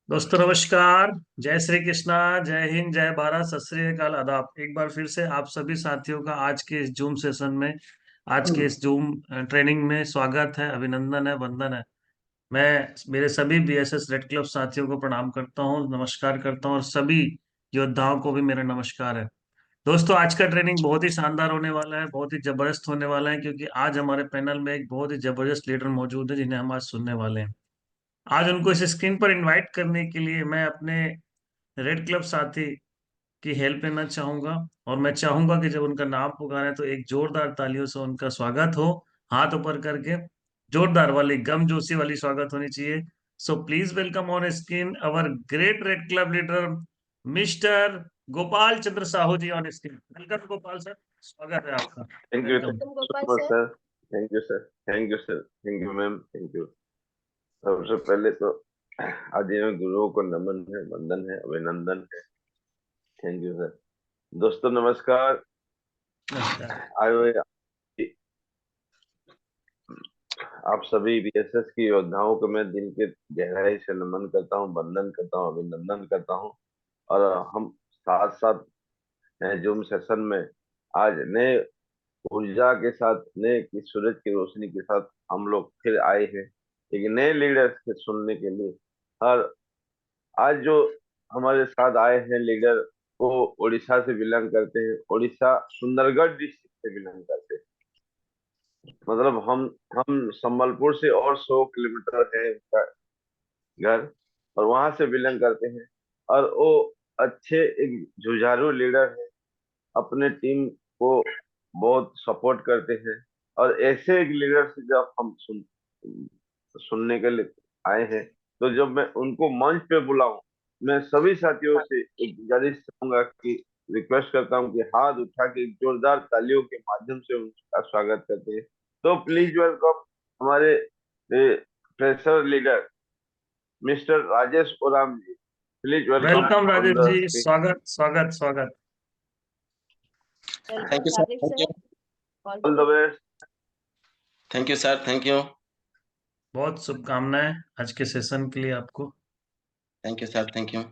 दोस्तों नमस्कार। जय श्री कृष्णा। जय हिंद, जय भारत, सत श्री अकाल, आदाब। एक बार फिर से आप सभी साथियों का आज के इस जूम सेशन में, आज के इस जूम ट्रेनिंग में स्वागत है, अभिनंदन है, वंदन है। मैं मेरे सभी बीएसएस रेड क्लब साथियों को प्रणाम करता हूं, नमस्कार करता हूं, और सभी योद्धाओं को भी मेरा नमस्कार है। दोस्तों आज का ट्रेनिंग बहुत ही शानदार होने वाला है, बहुत ही जबरदस्त होने वाला है, क्योंकि आज हमारे पैनल में एक बहुत ही जबरदस्त लीडर मौजूद है जिन्हें हम आज सुनने वाले हैं। आज उनको इस स्क्रीन पर इनवाइट करने के लिए मैं अपने रेड क्लब साथी की हेल्प लेना चाहूंगा, और मैं चाहूंगा कि जब उनका नाम पुकारें तो एक जोरदार तालियों से उनका स्वागत हो। हाथ ऊपर करके जोरदार वाली गम जोशी वाली स्वागत होनी चाहिए। So please welcome on screen our great red club leader mister Gopal Chandra Sahu ji on screen. Welcome Gopal sir, स्वागत है आपका। Thank you welcome. So much sir. Thank you sir. Thank you sir. Thank you ma'am. Thank you. सबसे पहले तो आदरणीय गुरुओं को नमन है, वंदन है, अभिनंदन है। Thank you sir. दोस्तों नमस्कार। नमस्कार। आज आप सभी बीएसएस की योद्धाओं को मैं दिल के गहराई से नमन करता हूँ, वंदन करता हूँ, अभिनंदन करता हूँ। और हम साथ साथ जूम सेशन में आज नए ऊर्जा के साथ, नए की सूरज की रोशनी के साथ हम लोग फिर आए हैं एक नए लीडर से सुनने के लिए। और आज जो हमारे साथ आए हैं लीडर, वो उड़ीसा से बिलोंग करते हैं, उड़ीसा सुंदरगढ़ डिस्ट्रिक्ट से बिलोंग करते हैं। मतलब हम संबलपुर से और 100 किलोमीटर है उनका घर, और वहां से बिलोंग करते हैं। और वो अच्छे एक जुझारू लीडर है, अपने टीम को बहुत सपोर्ट करते हैं। और ऐसे एक लीडर से जब हम सुनने के लिए आए हैं, तो जब मैं उनको मंच पे बुलाऊं, मैं सभी साथियों से एक गुजारिश करूंगा कि रिक्वेस्ट करता हूं कि हाथ उठा के जोरदार तालियों के माध्यम से उनका स्वागत करते हैं। तो प्लीज वेलकम हमारे fresher leader mister Rajesh Oram ji. Please welcome welcome on Rajesh the ji, screen. स्वागत स्वागत स्वागत। Thank you sir. Thank you. All the best. Thank you sir. Thank you. बहुत शुभकामनाएं आज के सेशन के लिए आपको। Thank you sir. Thank you.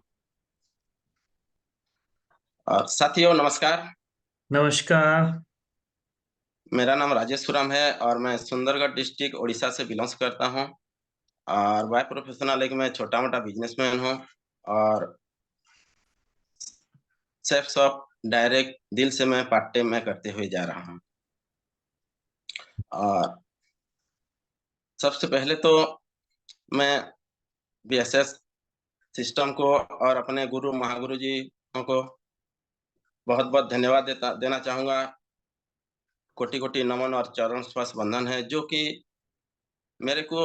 साथियों नमस्कार। नमस्कार। मेरा नाम राजेश सुराम है और मैं सुंदरगढ़ डिस्ट्रिक्ट उड़ीसा से बिलोंग करता हूं। और बाय प्रोफेशनल एक मैं छोटा मोटा बिजनेसमैन हूं। और सेफ शॉप डायरेक्ट दिल से मैं पार्ट टाइम में करते हुए जा रहा हूं। और सबसे पहले तो मैं बीएसएस सिस्टम को और अपने गुरु महागुरु जी को बहुत बहुत धन्यवाद देना चाहूंगा। कोटि कोटि नमन और चरण स्पर्श बंधन है, जो कि मेरे को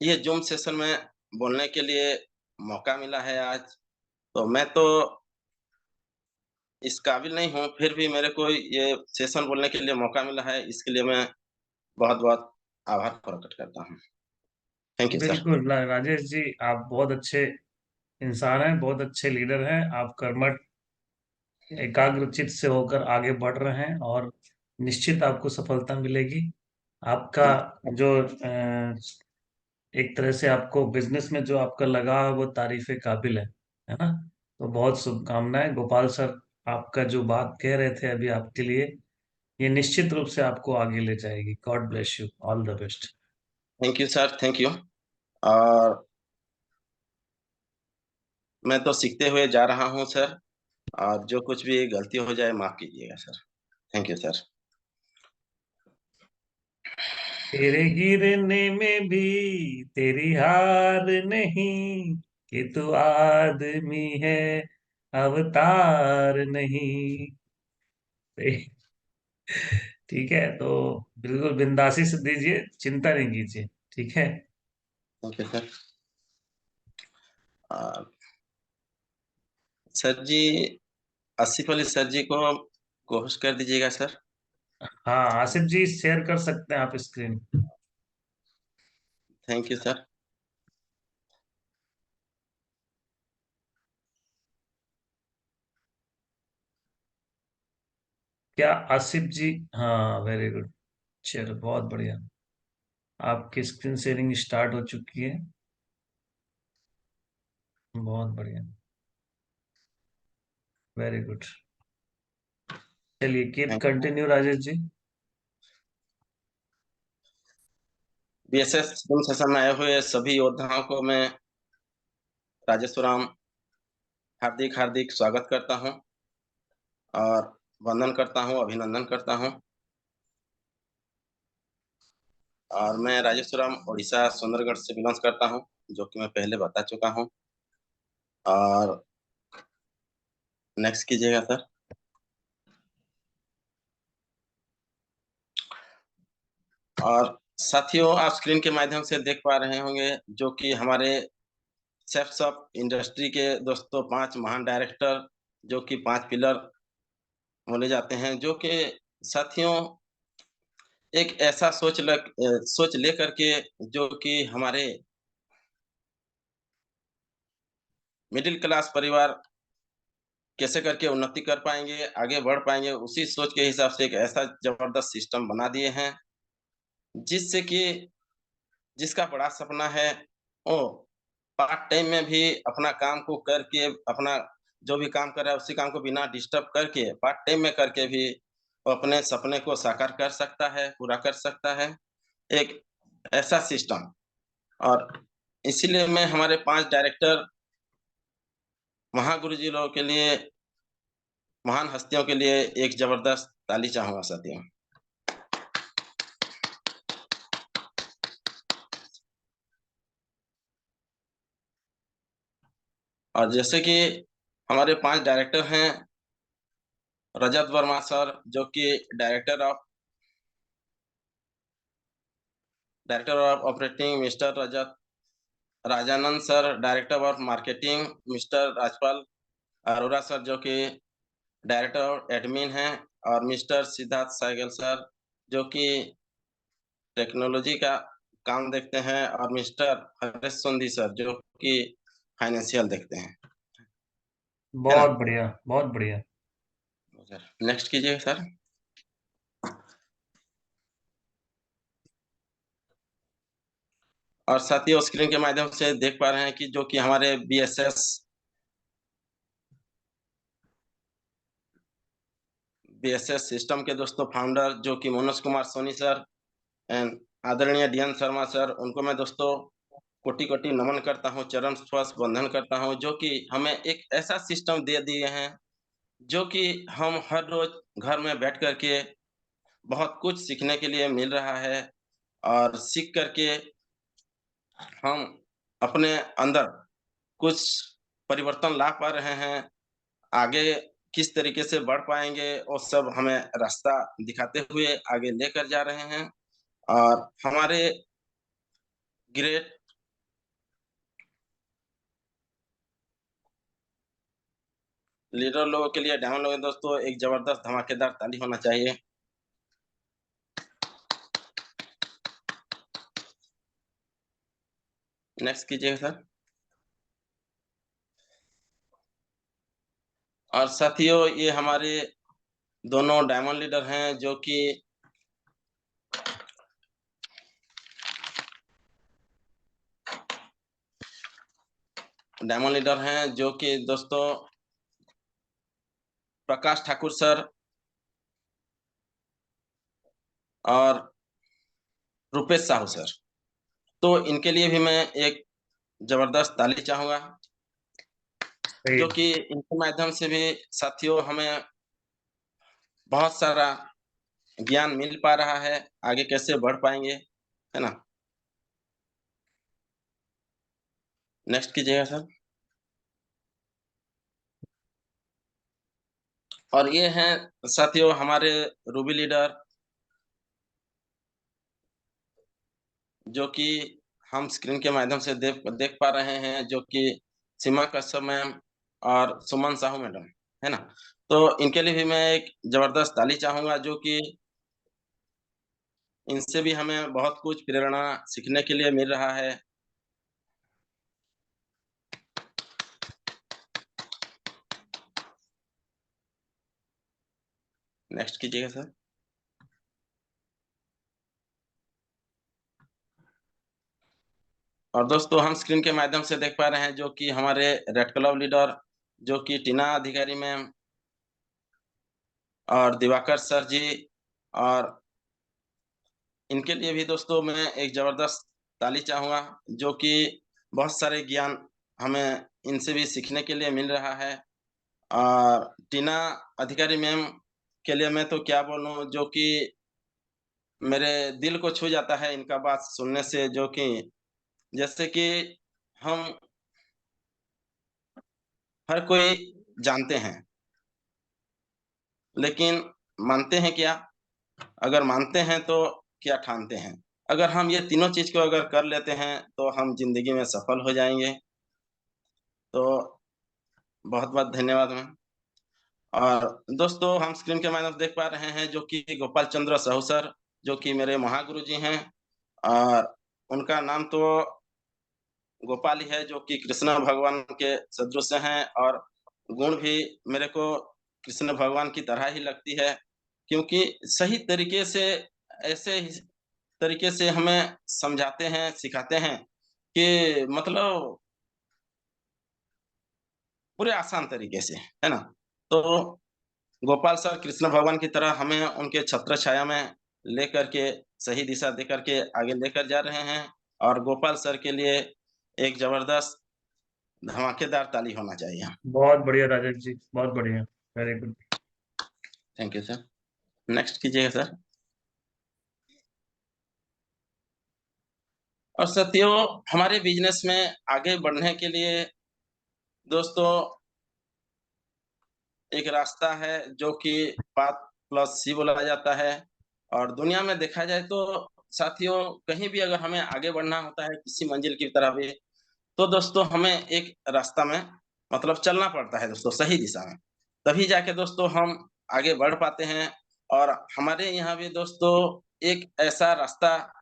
ये जूम सेशन में बोलने के लिए मौका मिला है आज। तो मैं तो इस काबिल नहीं हूँ, फिर भी मेरे को ये सेशन बोलने के लिए मौका मिला है, इसके लिए मैं बहुत बहुत आभार प्रकट करता हूँ। Thank you sir. बिल्कुल राजेश जी, आप बहुत अच्छे इंसान हैं, बहुत अच्छे लीडर हैं। आप कर्मठ एकाग्रचित से होकर आगे बढ़ रहे हैं, और निश्चित आपको सफलता मिलेगी। आपका जो एक तरह से आपको बिजनेस में जो आपका लगा है वो तारीफे काबिल है ना। तो बहुत शुभकामनाएं गोपाल सर। आपका जो बात कह रहे थे अभी आपके लिए, ये निश्चित रूप से आपको आगे ले जाएगी। God bless you, all the best. Thank you sir. Thank you. और मैं तो सीखते हुए जा रहा हूँ सर, और जो कुछ भी गलती हो जाए माफ कीजिएगा सर। Thank you sir. तेरे गिरने में भी तेरी हार नहीं, कि तू आदमी है अवतार नहीं। ठीक है, तो बिल्कुल बिंदासी से दीजिए, चिंता नहीं कीजिए। ठीक है। Thank you sir. और सर जी, आसिफ अली सर जी को कोशिश कर दीजिएगा सर। हाँ आसिफ जी, शेयर कर सकते हैं आप स्क्रीन। Thank you sir. क्या आसिफ जी? हाँ, वेरी गुड। चलो बहुत बढ़िया, आपकी स्क्रीन शेयरिंग स्टार्ट हो चुकी है। बहुत बढ़िया, वेरी गुड। चलिए, keep thank you. Continue Rajesh ji. BSS gym session में आए हुए सभी योद्धाओं को मैं राजेश्वराम हार्दिक हार्दिक स्वागत करता हूं और वंदन करता हूं, अभिनंदन करता हूं। और मैं राजेश्वराम उड़ीसा सुंदरगढ़ से बिलोंग करता हूं, जो कि मैं पहले बता चुका हूं। और नेक्स्ट कीजिएगा सर। और साथियों, आप स्क्रीन के माध्यम से देख पा रहे होंगे जो कि हमारे शेफ्स ऑफ इंडस्ट्री के दोस्तों 5 महान डायरेक्टर, जो कि 5 पिलर बोले जाते हैं, जो कि साथियों एक ऐसा सोच लेकर के जो कि हमारे मिडिल क्लास परिवार कैसे करके उन्नति कर पाएंगे, आगे बढ़ पाएंगे, उसी सोच के हिसाब से एक ऐसा जबरदस्त सिस्टम बना दिए हैं, जिससे कि जिसका बड़ा सपना है वो पार्ट टाइम में भी अपना काम को करके, अपना जो भी काम कर रहा है उसी काम को बिना डिस्टर्ब करके पार्ट टाइम में करके भी वो अपने सपने को साकार कर सकता है, पूरा कर सकता है, एक ऐसा सिस्टम। और इसीलिए मैं हमारे 5 डायरेक्टर महागुरु जी लोगों के लिए, महान हस्तियों के लिए एक जबरदस्त ताली चाहूंगा साथियों। और जैसे कि हमारे 5 डायरेक्टर हैं, रजत वर्मा सर जो कि director of operating mister Rajat, Rajanand sir director of marketing mister Rajpal Arora sir जो कि डायरेक्टर ऑफ एडमिन हैं, और मिस्टर सिद्धार्थ साइगल सर जो कि टेक्नोलॉजी का काम देखते हैं, और मिस्टर हरेश सोंधी सर जो कि फाइनेंशियल देखते हैं, है ना। बहुत बढ़िया, बहुत बढ़िया। नेक्स्ट कीजिए सर। और साथियों, स्क्रीन के माध्यम से देख पा रहे हैं कि जो कि हमारे बीएसएस सिस्टम के दोस्तों फाउंडर जो कि मनोज कुमार सोनी सर एंड आदरणीय डीएन शर्मा सर, उनको मैं दोस्तों कोटि कोटि नमन करता हूँ, चरण स्पर्श वंदन करता हूँ, जो कि हमें एक ऐसा सिस्टम दे दिए हैं जो कि हम हर रोज घर में बैठ करके बहुत कुछ सीखने के लिए मिल रहा है, और सीख करके हम अपने अंदर कुछ परिवर्तन ला पा रहे हैं। आगे किस तरीके से बढ़ पाएंगे वो सब हमें रास्ता दिखाते हुए आगे लेकर जा रहे हैं। और हमारे ग्रेट लीडर लोगों के लिए डाउन लोगों दोस्तों एक जबरदस्त धमाकेदार ताली होना चाहिए। नेक्स्ट कीजिएगा सर। और साथियों, ये हमारे दोनों डायमंड लीडर हैं जो कि दोस्तों प्रकाश ठाकुर सर और रुपेश साहू सर। तो इनके लिए भी मैं एक जबरदस्त ताली चाहूंगा, सही। जो कि इनके माध्यम से भी साथियों हमें बहुत सारा ज्ञान मिल पा रहा है, आगे कैसे बढ़ पाएंगे, है ना। नेक्स्ट कीजिएगा सर। और ये हैं साथियों हमारे रूबी लीडर, जो कि हम स्क्रीन के माध्यम से देख पा रहे हैं, जो कि सीमा कश्यप मैम और सुमन साहू मैडम, है ना। तो इनके लिए भी मैं एक जबरदस्त ताली चाहूंगा, जो कि इनसे भी हमें बहुत कुछ प्रेरणा सीखने के लिए मिल रहा है। नेक्स्ट कीजिएगा सर। और दोस्तों हम स्क्रीन के माध्यम से देख पा रहे हैं जो कि हमारे रेड क्लब लीडर जो कि टीना अधिकारी मैम और दिवाकर सर जी, और इनके लिए भी दोस्तों मैं एक ज़बरदस्त ताली चाहूँगा, जो कि बहुत सारे ज्ञान हमें इनसे भी सीखने के लिए मिल रहा है। और टीना अधिकारी मैम के लिए मैं तो क्या बोलूँ, जो कि मेरे दिल को छू जाता है इनका बात सुनने से, जो कि जैसे कि हम हर कोई जानते हैं, लेकिन मानते हैं क्या? अगर मानते हैं तो क्या ठानते हैं? अगर हम ये तीनों चीज़ को अगर कर लेते हैं, तो हम ज़िंदगी में सफल हो जाएँगे। तो बहुत-बहुत धन्यवाद मैम। और दोस्तों हम स्क्रीन के माध्यम से देख पा रहे हैं जो कि गोपाल चंद्र साहू सर, जो कि मेरे महागुरु जी हैं, और उनका नाम तो गोपाल ही है, जो कि कृष्ण भगवान के सदृश हैं, और गुण भी मेरे को कृष्ण भगवान की तरह ही लगती है, क्योंकि सही तरीके से ऐसे ही तरीके से हमें समझाते हैं, सिखाते हैं कि मतलब पूरे आसान तरीके से, है ना? तो गोपाल सर कृष्ण भगवान की तरह हमें उनके छत्र छाया में लेकर के सही दिशा देकर के आगे लेकर जा रहे हैं, और गोपाल सर के लिए एक ज़बरदस्त धमाकेदार ताली होना चाहिए। बहुत बढ़िया राजेश जी, बहुत बढ़िया, very good. Thank you sir. Next कीजिएगा सर। और साथियों, हमारे बिज़नेस में आगे बढ़ने के लिए दोस्तों एक रास्ता है जो कि पाथ प्लस सी बोला जाता है, और दुनिया में देखा जाए तो साथियों कहीं भी अगर हमें आगे बढ़ना होता है किसी मंजिल की तरफ भी, तो दोस्तों हमें एक रास्ता में मतलब चलना पड़ता है दोस्तों, सही दिशा में। तभी जाके दोस्तों हम आगे बढ़ पाते हैं, और हमारे यहाँ भी दोस्तों एक ऐसा रास्ता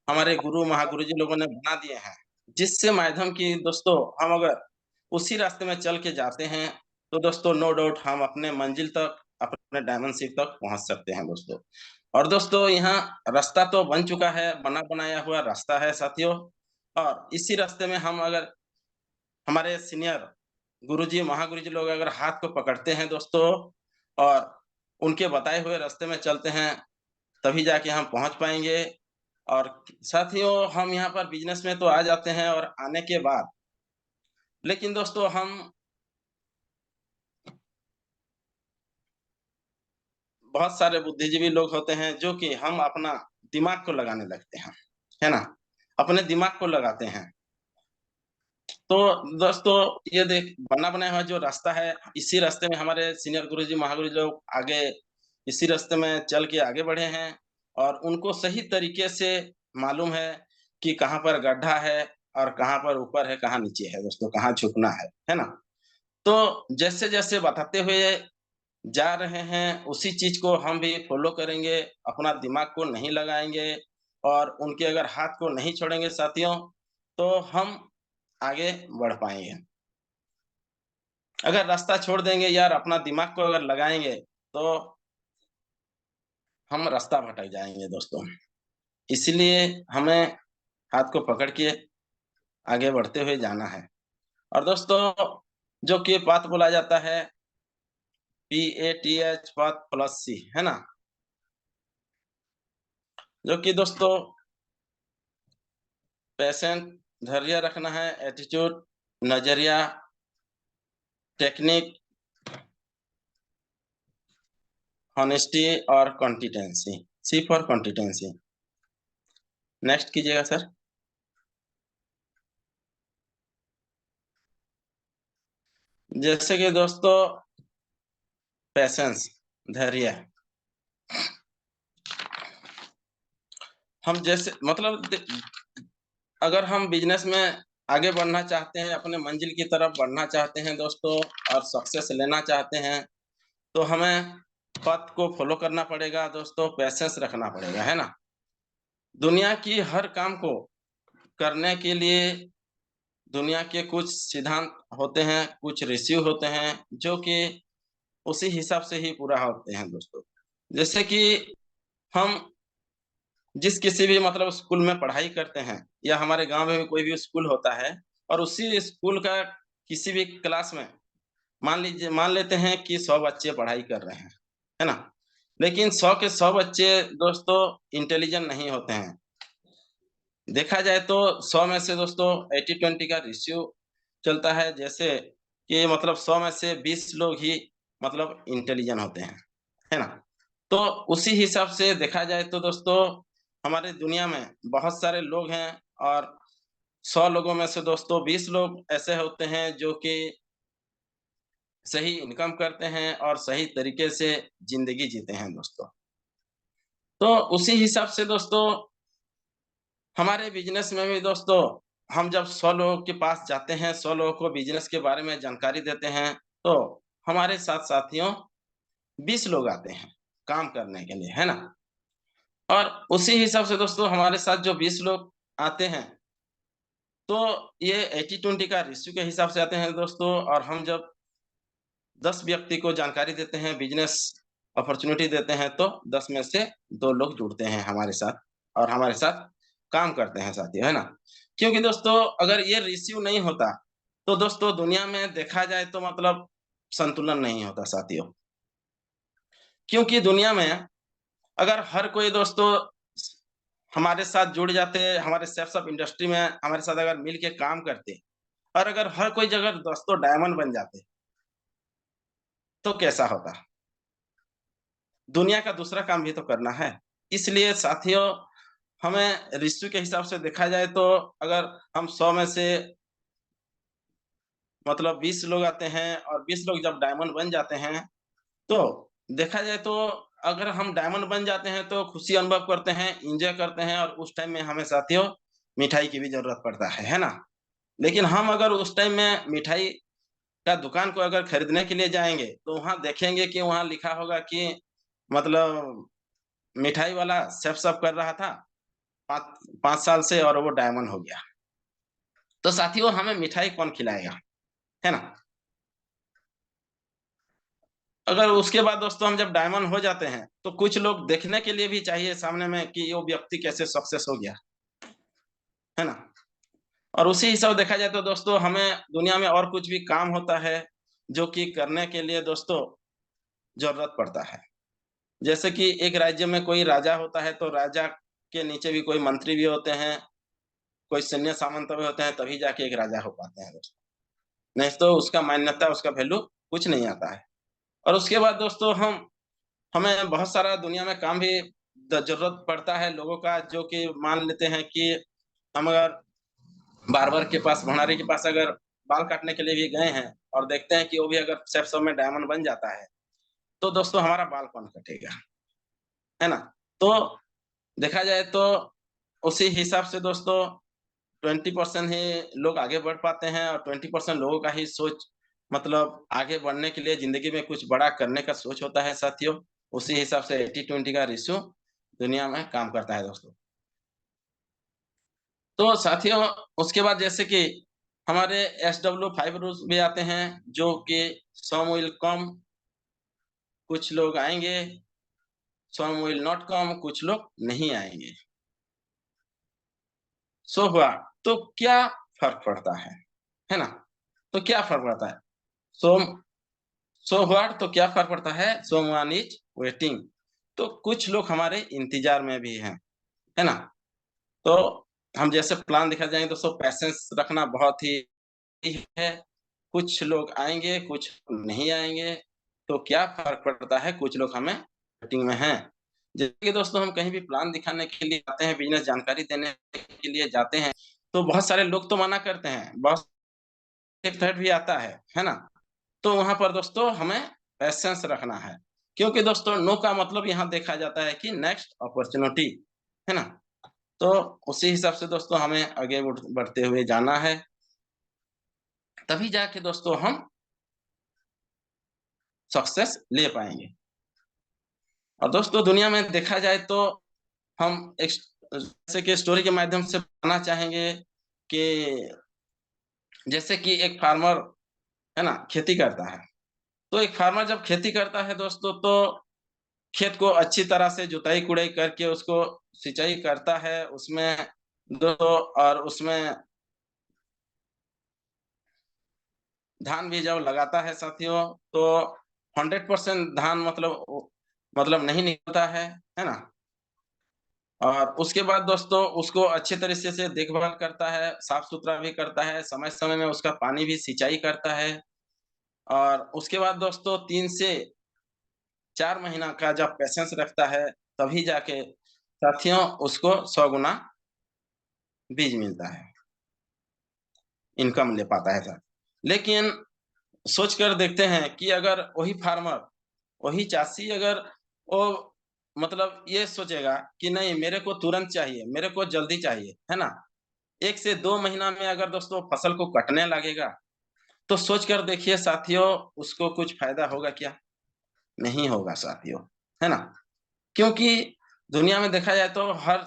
हमारे गुरु महागुरु जी लोगों ने बना दिए हैं, जिससे माध्यम की दोस्तों हम अगर उसी रास्ते में चल के जाते हैं, तो दोस्तों नो डाउट हम अपने मंजिल तक, अपने डायमंड तक पहुँच सकते हैं दोस्तों। और दोस्तों यहाँ रास्ता तो बन चुका है, बना-बनाया हुआ रास्ता है साथियों, और इसी रास्ते में हम अगर हमारे सीनियर गुरुजी, महागुरुजी लोग अगर हाथ को पकड़ते हैं दोस्तों, और उनके बताए हुए रास्ते में चलते हैं, तभी जाके हम पहुँच पाएँगे। और साथियों हम यहाँ पर बिज़नेस में तो आ जाते हैं, और आने के बाद लेकिन दोस्तों हम बहुत सारे बुद्धिजीवी लोग होते हैं जो कि हम अपना दिमाग को लगाने लगते हैं, है ना? अपने दिमाग को लगाते हैं। तो दोस्तों ये देख बना-बनाया हुआ जो रास्ता है, इसी रास्ते में हमारे सीनियर गुरुजी, महागुरुजी लोग आगे इसी रास्ते में चल के आगे बढ़े हैं, और उनको सही तरीके से मालूम है कि कहाँ पर गड्ढा है और कहाँ पर ऊपर है, कहाँ नीचे है दोस्तों, कहाँ झुकना है ना? तो जैसे-जैसे बताते हुए जा रहे हैं, उसी चीज़ को हम भी फ़ॉलो करेंगे, अपना दिमाग को नहीं लगाएँगे, और उनके अगर हाथ को नहीं छोड़ेंगे साथियों, तो हम आगे बढ़ पाएँगे। अगर रास्ता छोड़ देंगे यार, अपना दिमाग को अगर लगाएँगे, तो हम रास्ता भटक जाएँगे दोस्तों। इसलिए हमें हाथ को पकड़ के आगे बढ़ते हुए जाना है। और दोस्तों जो कि पाथ बोला जाता है, PATH पाथ प्लस सी, है ना? जो कि दोस्तों पेशेंट, धैर्य रखना है, एटीट्यूड, नज़रिया, टेक्निक, हॉनेस्टी और कॉन्टिटेंसी। सी फॉर कॉन्टिटेंसी। नेक्स्ट कीजिएगा सर। जैसे कि दोस्तों पेशेंस, धैर्य, हम जैसे मतलब अगर हम बिज़नेस में आगे बढ़ना चाहते हैं, अपने मंजिल की तरफ बढ़ना चाहते हैं दोस्तों, और सक्सेस लेना चाहते हैं, तो हमें पथ को फ़ॉलो करना पड़ेगा दोस्तों, पेशेंस रखना पड़ेगा, है ना? दुनिया की हर काम को करने के लिए दुनिया के कुछ सिद्धांत होते हैं, कुछ रेशियो होते हैं, जो कि उसी हिसाब से ही पूरा होते हैं दोस्तों। जैसे कि हम जिस किसी भी मतलब स्कूल में पढ़ाई करते हैं या हमारे गांव में भी कोई भी स्कूल होता है और उसी स्कूल का किसी भी क्लास में मान लेते हैं कि 100 बच्चे पढ़ाई कर रहे हैं, है ना? लेकिन 100 के 100 बच्चे दोस्तों इंटेलिजेंट नहीं होते हैं। देखा जाए तो 100 में से दोस्तों 80-20 का रेशियो चलता है, जैसे कि मतलब 100 में से 20 लोग ही मतलब इंटेलिजेंट होते हैं, है ना? तो उसी हिसाब से देखा जाए तो दोस्तों हमारे दुनिया में बहुत सारे लोग हैं और 100 लोगों में से दोस्तों 20 लोग ऐसे होते हैं जो कि सही इनकम करते हैं और सही तरीके से ज़िंदगी जीते हैं दोस्तों। तो उसी हिसाब से दोस्तों हमारे बिज़नेस में भी दोस्तों हम जब 100 लोगों के पास जाते हैं, 100 लोगों को बिज़नेस के बारे में जानकारी देते हैं, तो हमारे साथ साथियों 20 लोग आते हैं काम करने के लिए, है ना? और उसी हिसाब से दोस्तों हमारे साथ जो 20 लोग आते हैं, तो ये 80-20 का रेशियो के हिसाब से आते हैं दोस्तों। और हम जब 10 व्यक्ति को जानकारी देते हैं, बिज़नेस अपॉर्च्युनिटी देते हैं, तो 10 में से 2 लोग जुड़ते हैं हमारे साथ और हमारे साथ काम करते हैं साथियों, है ना? क्योंकि दोस्तों अगर ये रेशियो नहीं होता, तो दोस्तों दुनिया में देखा जाए तो मतलब संतुलन नहीं होता साथियों। क्योंकि दुनिया में अगर हर कोई दोस्तों स हमारे साथ जुड़ जाते, हमारे सेल्स ऑफ इंडस्ट्री में हमारे साथ अगर मिल के काम करते और अगर हर कोई जगह दोस्तों डायमंड बन जाते, तो कैसा होता? दुनिया का दूसरा काम भी तो करना है। इसलिए साथियों हमें रेशियो के हिसाब से देखा जाए तो अगर हम 100 में से मतलब 20 लोग आते हैं और 20 लोग जब डायमंड बन जाते हैं, तो देखा जाए तो अगर हम डायमंड बन जाते हैं तो खुशी अनुभव करते हैं, एन्जॉय करते हैं और उस टाइम में हमें साथियों मिठाई की भी ज़रूरत पड़ता है ना? लेकिन हम अगर उस टाइम में मिठाई का दुकान को अगर खरीदने के लिए जाएँगे, तो वहाँ देखेंगे कि वहाँ लिखा होगा कि मतलब मिठाई वाला सैफ-सैफ कर रहा था 5 5 साल से और वो डायमंड हो गया। तो साथियों हमें मिठाई कौन खिलाएगा, है ना? अगर उसके बाद दोस्तों हम जब डायमंड हो जाते हैं, तो कुछ लोग देखने के लिए भी चाहिए सामने में कि वो व्यक्ति कैसे सक्सेस हो गया, है ना? और उसी हिसाब से देखा जाए तो दोस्तों हमें दुनिया में और कुछ भी काम होता है, जो कि करने के लिए दोस्तों ज़रूरत पड़ता है। जैसे कि एक राज्य में कोई राजा होता है, तो राजा के नीचे भी कोई मंत्री भी होते हैं, कोई सैन्य सामंत भी होते हैं, तभी जाके एक राजा हो पाते हैं दोस्तों। नहीं तो उसका मान्यता, उसका वैल्यू कुछ नहीं आता है। और उसके बाद दोस्तों हमें बहुत सारा दुनिया में काम भी द ज़रूरत पड़ता है लोगों का, जो कि मान लेते हैं कि हम अगर बार्बर के पास, भंडारी के पास अगर बाल काटने के लिए भी गए हैं और देखते हैं कि वो भी अगर शेप शो में डायमंड बन जाता है, तो दोस्तों हमारा बाल कौन काटेगा, है ना? तो देखा जाए तो उसी हिसाब से दोस्तों 20% ही लोग आगे बढ़ पाते हैं और 20% लोगों का ही सोच मतलब आगे बढ़ने के लिए ज़िंदगी में कुछ बड़ा करने का सोच होता है साथियों। उसी हिसाब से 80-20 का रेशियो दुनिया में काम करता है दोस्तों। तो साथियों उसके बाद जैसे कि हमारे SW5 रूल्स भी आते हैं, जो कि सम विल कम, कुछ लोग आएँगे, सम विल नॉट कम, कुछ लोग नहीं आएँगे। सो हुआ, तो क्या फ़र्क पड़ता है ना? तो क्या फ़र्क पड़ता है? सो सो व्हाट, तो क्या फ़र्क पड़ता है? समवन इज़ वेटिंग, तो कुछ लोग हमारे इंतज़ार में भी हैं, है ना? तो हम जैसे प्लान देखा जाए तो पैशेंस रखना बहुत ही है। कुछ लोग आएँगे, कुछ नहीं आएँगे, तो क्या फ़र्क पड़ता है? कुछ लोग हमें वेटिंग में हैं। जैसे कि दोस्तों हम कहीं भी प्लान दिखाने के लिए जाते हैं, बिज़नेस जानकारी देने के लिए जाते हैं, तो बहुत सारे लोग तो मना करते हैं, बहुत एक थर्ड भी आता है ना? तो वहाँ पर दोस्तों हमें पेशेंस रखना है। क्योंकि दोस्तों नो का मतलब यहाँ देखा जाता है कि नेक्स्ट अपॉर्च्युनिटी, है ना? तो उसी हिसाब से दोस्तों हमें आगे बढ़ते हुए जाना है, तभी जाके दोस्तों हम सक्सेस ले पाएँगे। और दोस्तों दुनिया में देखा जाए तो हम एक जैसे कि स्टोरी के माध्यम से बताना चाहेंगे कि जैसे कि एक फार्मर, है ना, खेती करता है। तो एक फार्मर जब खेती करता है दोस्तों, तो खेत को अच्छी तरह से जुताई-कुड़ाई करके उसको सिंचाई करता है उसमें दोस्तों, और उसमें धान भी जब लगाता है साथियों, तो 100% धान मतलब नहीं निकलता है ना? और उसके बाद दोस्तों उसको अच्छे तरीके से देखभाल करता है, साफ-सुथरा भी करता है, समय-समय में उसका पानी भी सिंचाई करता है। और उसके बाद दोस्तों 3 से 4 महीना का जब पेशेंस रखता है, तभी जाके साथियों उसको 100 गुना बीज मिलता है, इनकम ले पाता है सर। लेकिन सोच कर देखते हैं कि अगर वही फार्मर, वही चाषी अगर वो ये सोचेगा कि नहीं मेरे को तुरंत चाहिए, मेरे को जल्दी चाहिए, है ना? 1 से 2 महीना में अगर दोस्तों फसल को कटने लगेगा, तो सोच कर देखिए साथियों उसको कुछ फ़ायदा होगा क्या? नहीं होगा साथियों, है ना? क्योंकि दुनिया में देखा जाए तो हर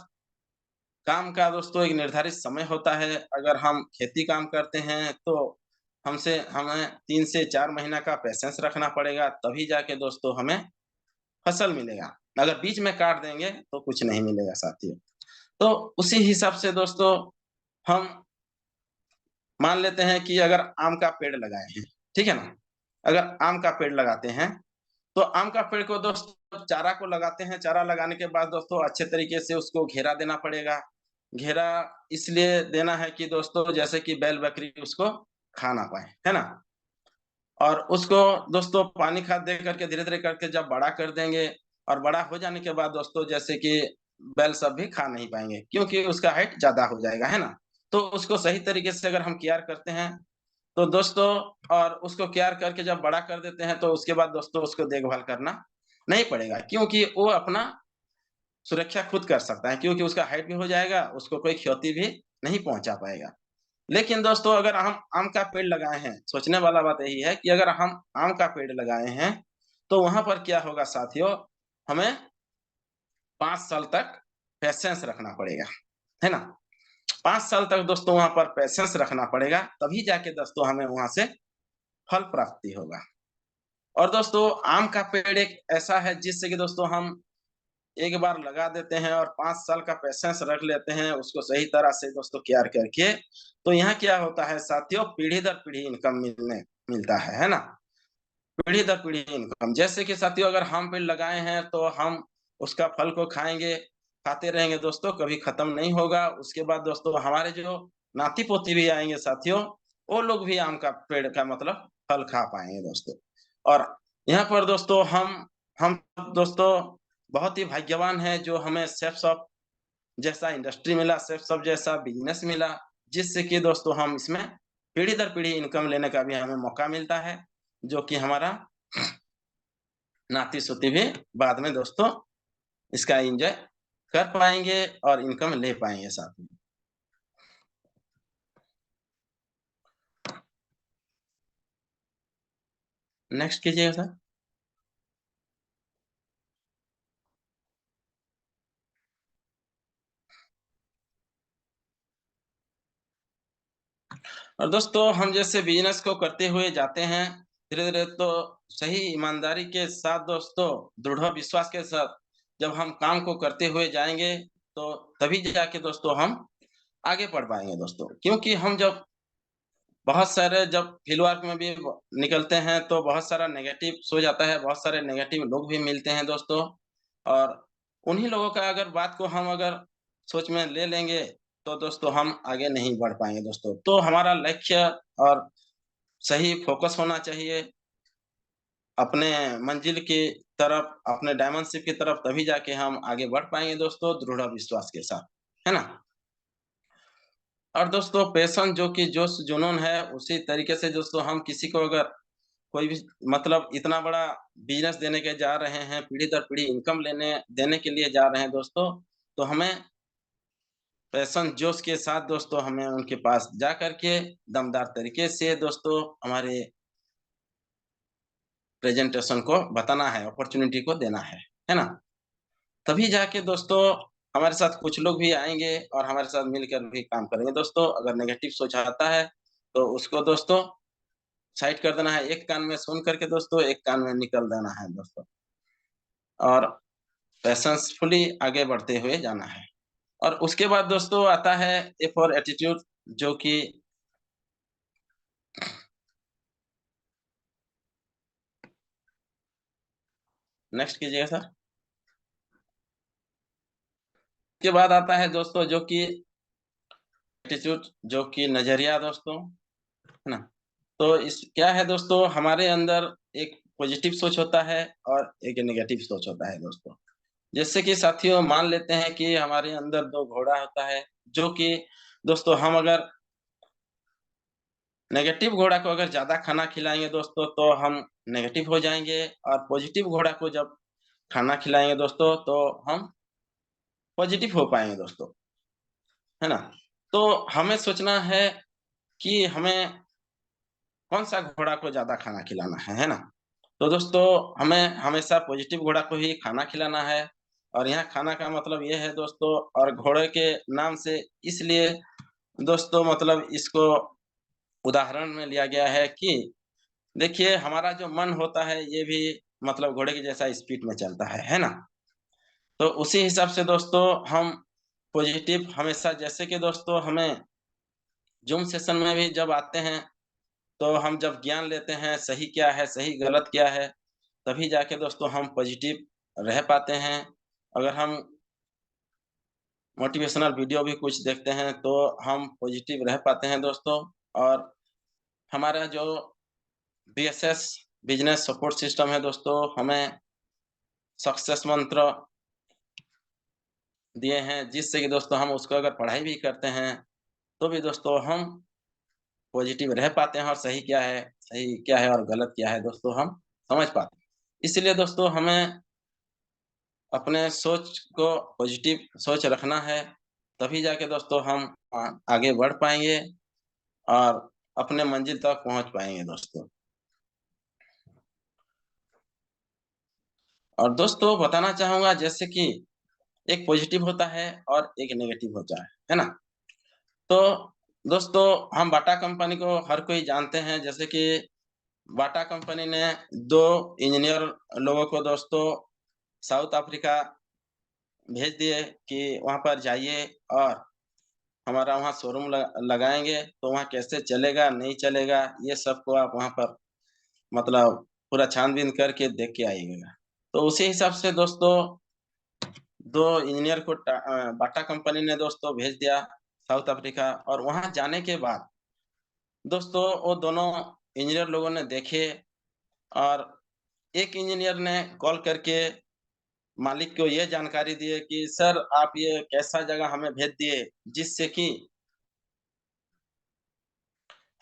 काम का दोस्तों एक निर्धारित समय होता है। अगर हम खेती काम करते हैं तो हमें 3 से 4 महीना का पेशेंस रखना पड़ेगा, तभी जाके दोस्तों हमें फसल मिलेगा। अगर बीच में काट देंगे तो कुछ नहीं मिलेगा साथियों। तो उसी हिसाब से दोस्तों हम मान लेते हैं कि अगर आम का पेड़ लगाए हैं, ठीक है ना? अगर आम का पेड़ लगाते हैं, तो आम का पेड़ को दोस्तों चारा को लगाते हैं, चारा लगाने के बाद दोस्तों अच्छे तरीके से उसको घेरा देना पड़ेगा। घेरा इसलिए देना है कि दोस्तों जैसे कि बैल-बकरी उसको खा ना पाएँ, है ना? और उसको दोस्तों पानी खाद दे करके धीरे-धीरे करके जब बड़ा कर देंगे, और बड़ा हो जाने के बाद दोस्तों जैसे कि बैल सब भी खा नहीं पाएँगे, क्योंकि उसका हाइट ज़्यादा हो जाएगा, है ना? तो उसको सही तरीके से अगर हम केयर करते हैं, तो दोस्तों और उसको केयर करके जब बड़ा कर देते हैं, तो उसके बाद दोस्तों उसको देखभाल करना नहीं पड़ेगा, क्योंकि वो अपना सुरक्षा खुद कर सकता है, क्योंकि उसका हाइट भी हो जाएगा, उसको कोई क्षति भी नहीं पहुँचा पाएगा। लेकिन दोस्तों अगर हम आम का पेड़ लगाए हैं, सोचने वाला बात यही है कि अगर हम आम का पेड़ लगाए हैं, तो वहाँ पर क्या होगा साथियों, हमें 5 साल तक पेशेंस रखना पड़ेगा, है ना? 5 साल तक दोस्तों वहाँ पर पेशेंस रखना पड़ेगा, तभी जाके दोस्तों हमें वहाँ से फल प्राप्ति होगा। और दोस्तों आम का पेड़ एक ऐसा है जिससे कि दोस्तों हम एक बार लगा देते हैं और 5 साल का पेशेंस रख लेते हैं, उसको सही तरह से दोस्तों केयर करके, तो यहाँ क्या होता है साथियों, पीढ़ी दर पीढ़ी इनकम मिलता है ना? पीढ़ी दर पीढ़ी इनकम। जैसे कि साथियों अगर हम पेड़ लगाए हैं तो हम उसका फल को खाएँगे, खाते रहेंगे दोस्तों, कभी खत्म नहीं होगा। उसके बाद दोस्तों हमारे जो नाती-पोती भी आएँगे साथियों, वो लोग भी आम का पेड़ का फल खा पाएँगे दोस्तों। और यहाँ पर दोस्तों हम दोस्तों बहुत ही भाग्यवान हैं जो हमें सेफ शॉप जैसा इंडस्ट्री मिला, सेफ शॉप जैसा बिज़नेस मिला, जिससे कि दोस्तों हम इसमें पीढ़ी दर पीढ़ी इनकम लेने का भी हमें मौका मिलता है, जो कि हमारा नाती-पोती भी बाद में दोस्तों इसका एन्जॉय कर पाएँगे और इनकम ले पाएँगे साथ में। नेक्स्ट कीजिएगा सर। और दोस्तों हम जैसे बिज़नेस को करते हुए जाते हैं, धीरे-धीरे तो सही ईमानदारी के साथ दोस्तों, दृढ़ विश्वास के साथ जब हम काम को करते हुए जाएँगे, तो तभी जाके दोस्तों हम आगे बढ़ पाएँगे दोस्तों। क्योंकि हम जब बहुत सारे जब फील्ड वर्क में भी निकलते हैं तो बहुत सारा नेगेटिव सो जाता है, बहुत सारे नेगेटिव लोग भी मिलते हैं दोस्तों। और उन्हीं लोगों का अगर बात को हम अगर सोच में ले लेंगे, तो दोस्तों हम आगे नहीं बढ़ पाएँगे दोस्तों। तो हमारा लक्ष्य और सही फ़ोकस होना चाहिए, अपने मंज़िल की तरफ, अपने डायमेंशन की तरफ, तभी जाके हम आगे बढ़ पाएँगे दोस्तों दृढ़ विश्वास के साथ, है ना? और दोस्तों पैशन जो कि जोश-जुनून है, उसी तरीके से दोस्तों हम किसी को अगर कोई भी इतना बड़ा बिज़नेस देने के जा रहे हैं, पीढ़ी दर पीढ़ी इनकम लेने देने के लिए जा रहे हैं दोस्तों, तो हमें पैशन जोश के साथ दोस्तों हमें उनके पास जा कर के दमदार तरीके से दोस्तों हमारे प्रेज़ेंटेशन को बताना है, अपॉर्च्युनिटी को देना है ना? तभी जाके दोस्तों हमारे साथ कुछ लोग भी आएँगे और हमारे साथ मिलकर भी काम करेंगे दोस्तों। अगर नेगेटिव सोच आता है, तो उसको दोस्तों साइड कर देना है, एक कान में सुन कर के दोस्तों, एक कान में निकल देना है दोस्तों। और पैशंसफुली आगे बढ़ते हुए जाना है। और उसके बाद दोस्तों आता है ए फॉर एटीट्यूड, जो कि नेक्स्ट कीजिएगा सर। उसके बाद आता है दोस्तों जो कि एटीट्यूड, जो कि नजरिया दोस्तों, है ना। तो इस क्या है दोस्तों, हमारे अंदर एक पॉजिटिव सोच होता है और एक नेगेटिव सोच होता है दोस्तों। जैसे कि साथियों मान लेते हैं कि हमारे अंदर 2 घोड़ा होता है, जो कि दोस्तों हम अगर नेगेटिव घोड़ा को अगर ज़्यादा खाना खिलाएँगे दोस्तों, तो हम नेगेटिव हो जाएँगे, और पॉजिटिव घोड़ा को जब खाना खिलाएँगे दोस्तों, तो हम पॉजिटिव हो पाएँगे दोस्तों, है ना? तो हमें सोचना है कि हमें कौन-सा घोड़ा को ज़्यादा खाना खिलाना है ना? तो दोस्तों हमें हमेशा पॉजिटिव घोड़ा को ही खाना खिलाना है, और यहाँ खाना का मतलब ये है दोस्तों, और घोड़े के नाम से इसलिए दोस्तों मतलब इसको उदाहरण में लिया गया है कि देखिए हमारा जो मन होता है ये भी मतलब घोड़े के जैसा स्पीड में चलता है ना? तो उसी हिसाब से दोस्तों हम पॉजिटिव हमेशा, जैसे कि दोस्तों हमें ज़ूम सेशन में भी जब आते हैं, तो हम जब ज्ञान लेते हैं सही क्या है, सही गलत क्या है, तभी जाके दोस्तों हम पॉजिटिव रह पाते हैं। अगर हम मोटिवेशनल वीडियो भी कुछ देखते हैं, तो हम पॉजिटिव रह पाते हैं दोस्तों। और हमारा जो बीएसएस बिज़नेस सपोर्ट सिस्टम है दोस्तों, हमें सक्सेस मंत्र दिए हैं, जिससे कि दोस्तों हम उसको अगर पढ़ाई भी करते हैं, तो भी दोस्तों हम पॉजिटिव रह पाते हैं, और सही क्या है और गलत क्या है दोस्तों हम समझ पाते हैं। इसलिए दोस्तों हमें अपने सोच को पॉजिटिव सोच रखना है, तभी जाके दोस्तों हम आगे बढ़ पाएँगे और अपने मंजिल तक पहुँच पाएँगे दोस्तों। और दोस्तों बताना चाहूँगा जैसे कि एक पॉजिटिव होता है और एक नेगेटिव होता है ना? तो दोस्तों हम बाटा कंपनी को हर कोई जानते हैं, जैसे कि बाटा कंपनी ने 2 इंजीनियर लोगों को दोस्तों साउथ अफ्रीका भेज दिए कि वहाँ पर जाइए और हमारा वहाँ शोरूम लगाएँगे, तो वहाँ कैसे चलेगा, नहीं चलेगा, ये सबको आप वहाँ पर मतलब पूरा छान-बीन करके देख के आइएगा। तो उसी हिसाब से दोस्तों 2 इंजीनियर को बाटा कंपनी ने दोस्तों भेज दिया साउथ अफ्रीका, और वहाँ जाने के बाद दोस्तों वो दोनों इंजीनियर लोगों ने देखे, और एक इंजीनियर ने कॉल करके मालिक को ये जानकारी दिए कि सर आप ये कैसा जगह हमें भेज दिए, जिससे कि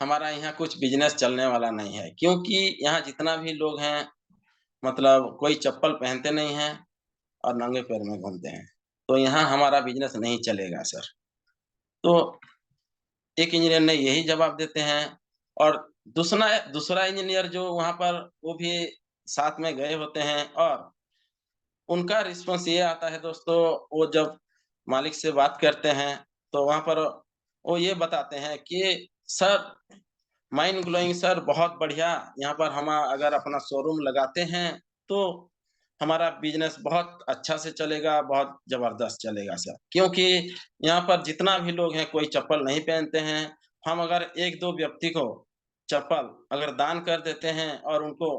हमारा यहाँ कुछ बिज़नेस चलने वाला नहीं है। क्योंकि यहाँ जितना भी लोग हैं मतलब कोई चप्पल पहनते नहीं हैं और नंगे पैर में घूमते हैं। तो यहाँ हमारा बिज़नेस नहीं चलेगा सर। तो एक इंजीनियर ने यही जवाब देते हैं, और दूसरा इंजीनियर जो वहाँ पर वो भी साथ में गए होते हैं, और उनका रिस्पॉन्स ये आता है दोस्तों, वो जब मालिक से बात करते हैं, तो वहाँ पर वो ये बताते हैं कि सर माइंड ब्लोइंग सर, बहुत बढ़िया, यहाँ पर हम अगर अपना शोरूम लगाते हैं, तो हमारा बिज़नेस बहुत अच्छा से चलेगा, बहुत ज़बरदस्त चलेगा सर। क्योंकि यहाँ पर जितना भी लोग हैं, कोई चप्पल नहीं पहनते हैं। हम अगर 1-2 व्यक्ति को चप्पल अगर दान कर देते हैं और उनको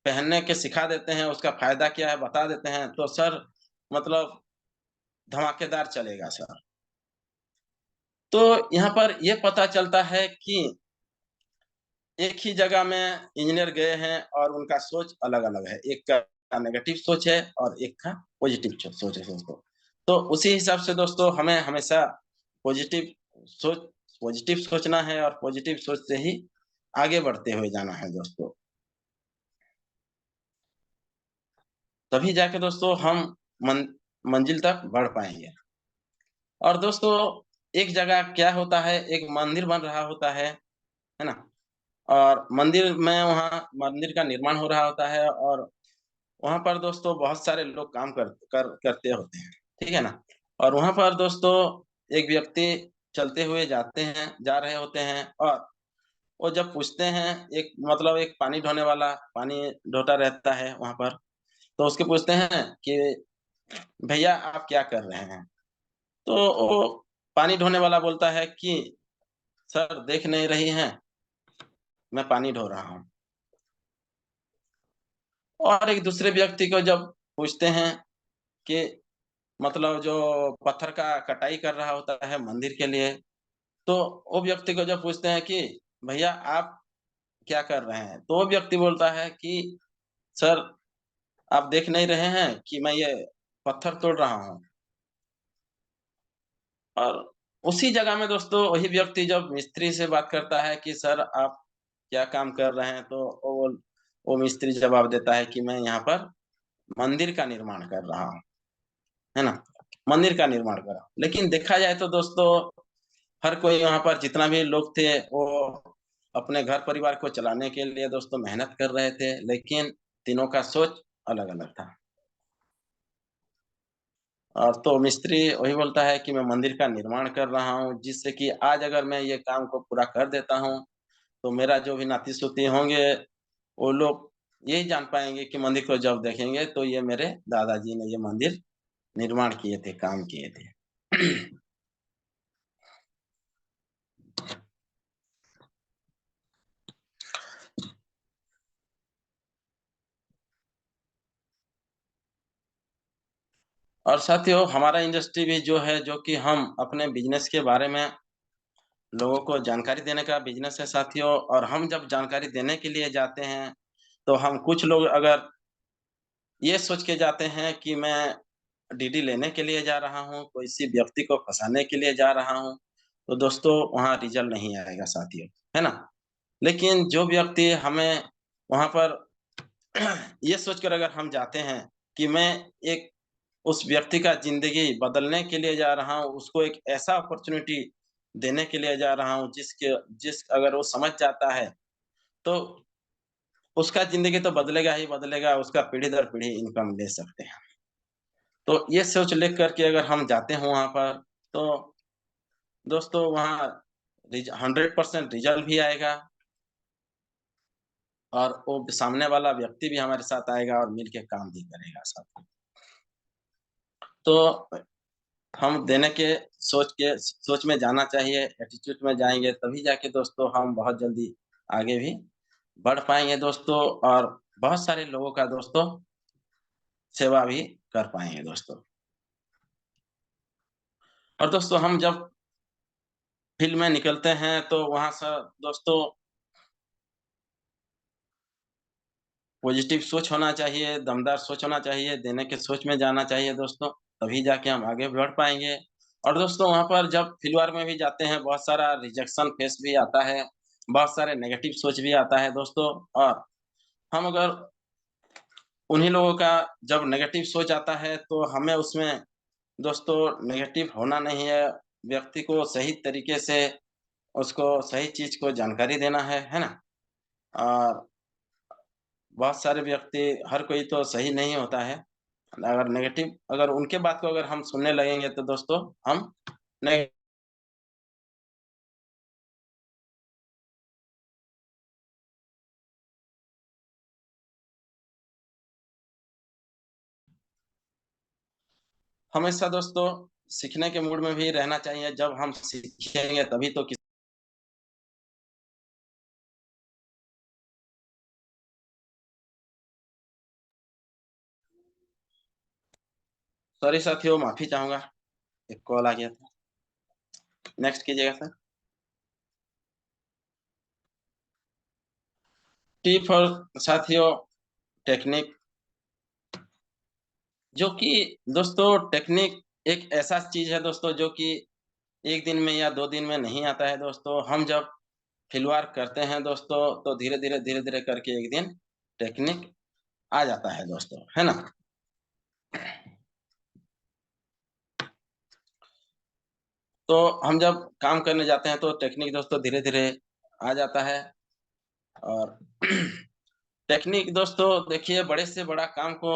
पहनने के सिखा देते हैं, उसका फ़ायदा क्या है बता देते हैं, तो सर मतलब धमाकेदार चलेगा सर। तो यहाँ पर ये पता चलता है कि एक ही जगह में इंजीनियर गए हैं और उनका सोच अलग-अलग है। एक का नेगेटिव सोच है और एक का पॉजिटिव सोच है दोस्तों। तो उसी हिसाब से दोस्तों हमें हमेशा पॉजिटिव सोच पॉजिटिव सोचना है, और पॉजिटिव सोच से ही आगे बढ़ते हुए जाना है दोस्तों। तभी जाके दोस्तों हम मन मंजिल तक बढ़ पाएँगे। और दोस्तों एक जगह क्या होता है, एक मंदिर बन रहा होता है ना? और मंदिर में वहाँ मंदिर का निर्माण हो रहा होता है, और वहाँ पर दोस्तों बहुत सारे लोग काम करते होते हैं, ठीक है ना? और वहाँ पर दोस्तों एक व्यक्ति चलते हुए जा रहे होते हैं, और वो जब पूछते हैं, एक मतलब एक पानी ढोने वाला पानी ढोता रहता है वहाँ पर, तो उसके पूछते हैं कि भैया आप क्या कर रहे हैं? तो वो पानी ढोने वाला बोलता है कि सर देख नहीं रही हैं, मैं पानी ढो रहा हूँ। और एक दूसरे व्यक्ति को जब पूछते हैं कि मतलब जो पत्थर का कटाई कर रहा होता है मंदिर के लिए, तो वो व्यक्ति को जब पूछते हैं कि भैया आप क्या कर रहे हैं? तो वो व्यक्ति बोलता है कि सर आप देख नहीं रहे हैं कि मैं ये पत्थर तोड़ रहा हूँ। और उसी जगह में दोस्तों वही व्यक्ति जब मिस्त्री से बात करता है कि सर आप क्या काम कर रहे हैं? तो वो मिस्त्री जवाब देता है कि मैं यहाँ पर मंदिर का निर्माण कर रहा हूँ, है ना? मंदिर का निर्माण कर रहा हूँ। लेकिन देखा जाए तो दोस्तों हर कोई वहाँ पर जितना भी लोग थे वो अपने घर परिवार को चलाने के लिए दोस्तों मेहनत कर रहे थे, लेकिन तीनों का सोच अलग-अलग था। और तो मिस्त्री वही बोलता है कि मैं मंदिर का निर्माण कर रहा हूँ, जिससे कि आज अगर मैं ये काम को पूरा कर देता हूँ, तो मेरा जो भी नाती-पोते होंगे, वो लोग यही जान पाएँगे कि मंदिर को जब देखेंगे तो ये मेरे दादाजी ने ये मंदिर निर्माण किए थे, काम किए थे। और साथियों हमारा इंडस्ट्री भी जो है, जो कि हम अपने बिज़नेस के बारे में लोगों को जानकारी देने का बिज़नेस है साथियों। और हम जब जानकारी देने के लिए जाते हैं, तो हम कुछ लोग अगर ये सोच के जाते हैं कि मैं डीडी लेने के लिए जा रहा हूँ, किसी व्यक्ति को फँसाने के लिए जा रहा हूँ, तो दोस्तों वहाँ रिज़ल्ट नहीं आएगा साथियों, है ना? लेकिन जो व्यक्ति हमें वहाँ पर ये सोचकर अगर हम जाते हैं कि मैं एक उस व्यक्ति का ज़िंदगी बदलने के लिए जा रहा हूँ, उसको एक ऐसा अपॉर्च्युनिटी देने के लिए जा रहा हूँ जिस अगर वो समझ जाता है, तो उसका ज़िंदगी तो बदलेगा ही बदलेगा, उसका पीढ़ी दर पीढ़ी इनकम ले सकते हैं। तो ये सोच लेकर के अगर हम जाते हैं वहाँ पर, तो दोस्तों वहाँ 100% रिज़ल्ट भी आएगा और वो सामने वाला व्यक्ति भी हमारे साथ आएगा और मिल के काम भी करेगा साथ में। तो हम देने के सोच में जाना चाहिए, एटीट्यूड में जाएँगे तभी जाके दोस्तों हम बहुत जल्दी आगे भी बढ़ पाएँगे दोस्तों। और बहुत सारे लोगों का दोस्तों सेवा भी कर पाएँगे दोस्तों। और दोस्तों हम जब फील्ड में निकलते हैं तो वहाँ से दोस्तों पॉजिटिव सोच होना चाहिए, दमदार सोच होना चाहिए, देने के सोच में जाना चाहिए दोस्तों, तभी जाके हम आगे बढ़ पाएँगे। और दोस्तों वहाँ पर जब फील्ड वर्क में भी जाते हैं, बहुत सारा रिजेक्शन फेस भी आता है, बहुत सारे नेगेटिव सोच भी आता है दोस्तों। और हम अगर उन्हीं लोगों का जब नेगेटिव सोच आता है, तो हमें उसमें दोस्तों नेगेटिव होना नहीं है, व्यक्ति को सही तरीके से उसको सही चीज़ को जानकारी देना है ना? और बहुत सारे व्यक्ति हर कोई तो सही नहीं होता है। अगर नेगेटिव अगर उनके बात को अगर हम सुनने लगेंगे तो दोस्तों हम ने हमेशा दोस्तों सीखने के मूड में भी रहना चाहिए। जब हम सीखेंगे तभी तो किस सॉरी साथियों माफ़ी चाहूँगा, एक कॉल आ गया था। नेक्स्ट कीजिएगा सर। टिप और साथियों टेक्निक जो कि दोस्तों टेक्निक एक ऐसा चीज़ है दोस्तों जो कि 1 दिन में या 2 दिन में नहीं आता है दोस्तों। हम जब खिलवाड़ करते हैं दोस्तों, तो धीरे-धीरे करके एक दिन टेक्निक आ जाता है दोस्तों, है ना? तो हम जब काम करने जाते हैं तो टेक्निक दोस्तों धीरे-धीरे आ जाता है। और टेक्निक दोस्तों देखिए बड़े से बड़ा काम को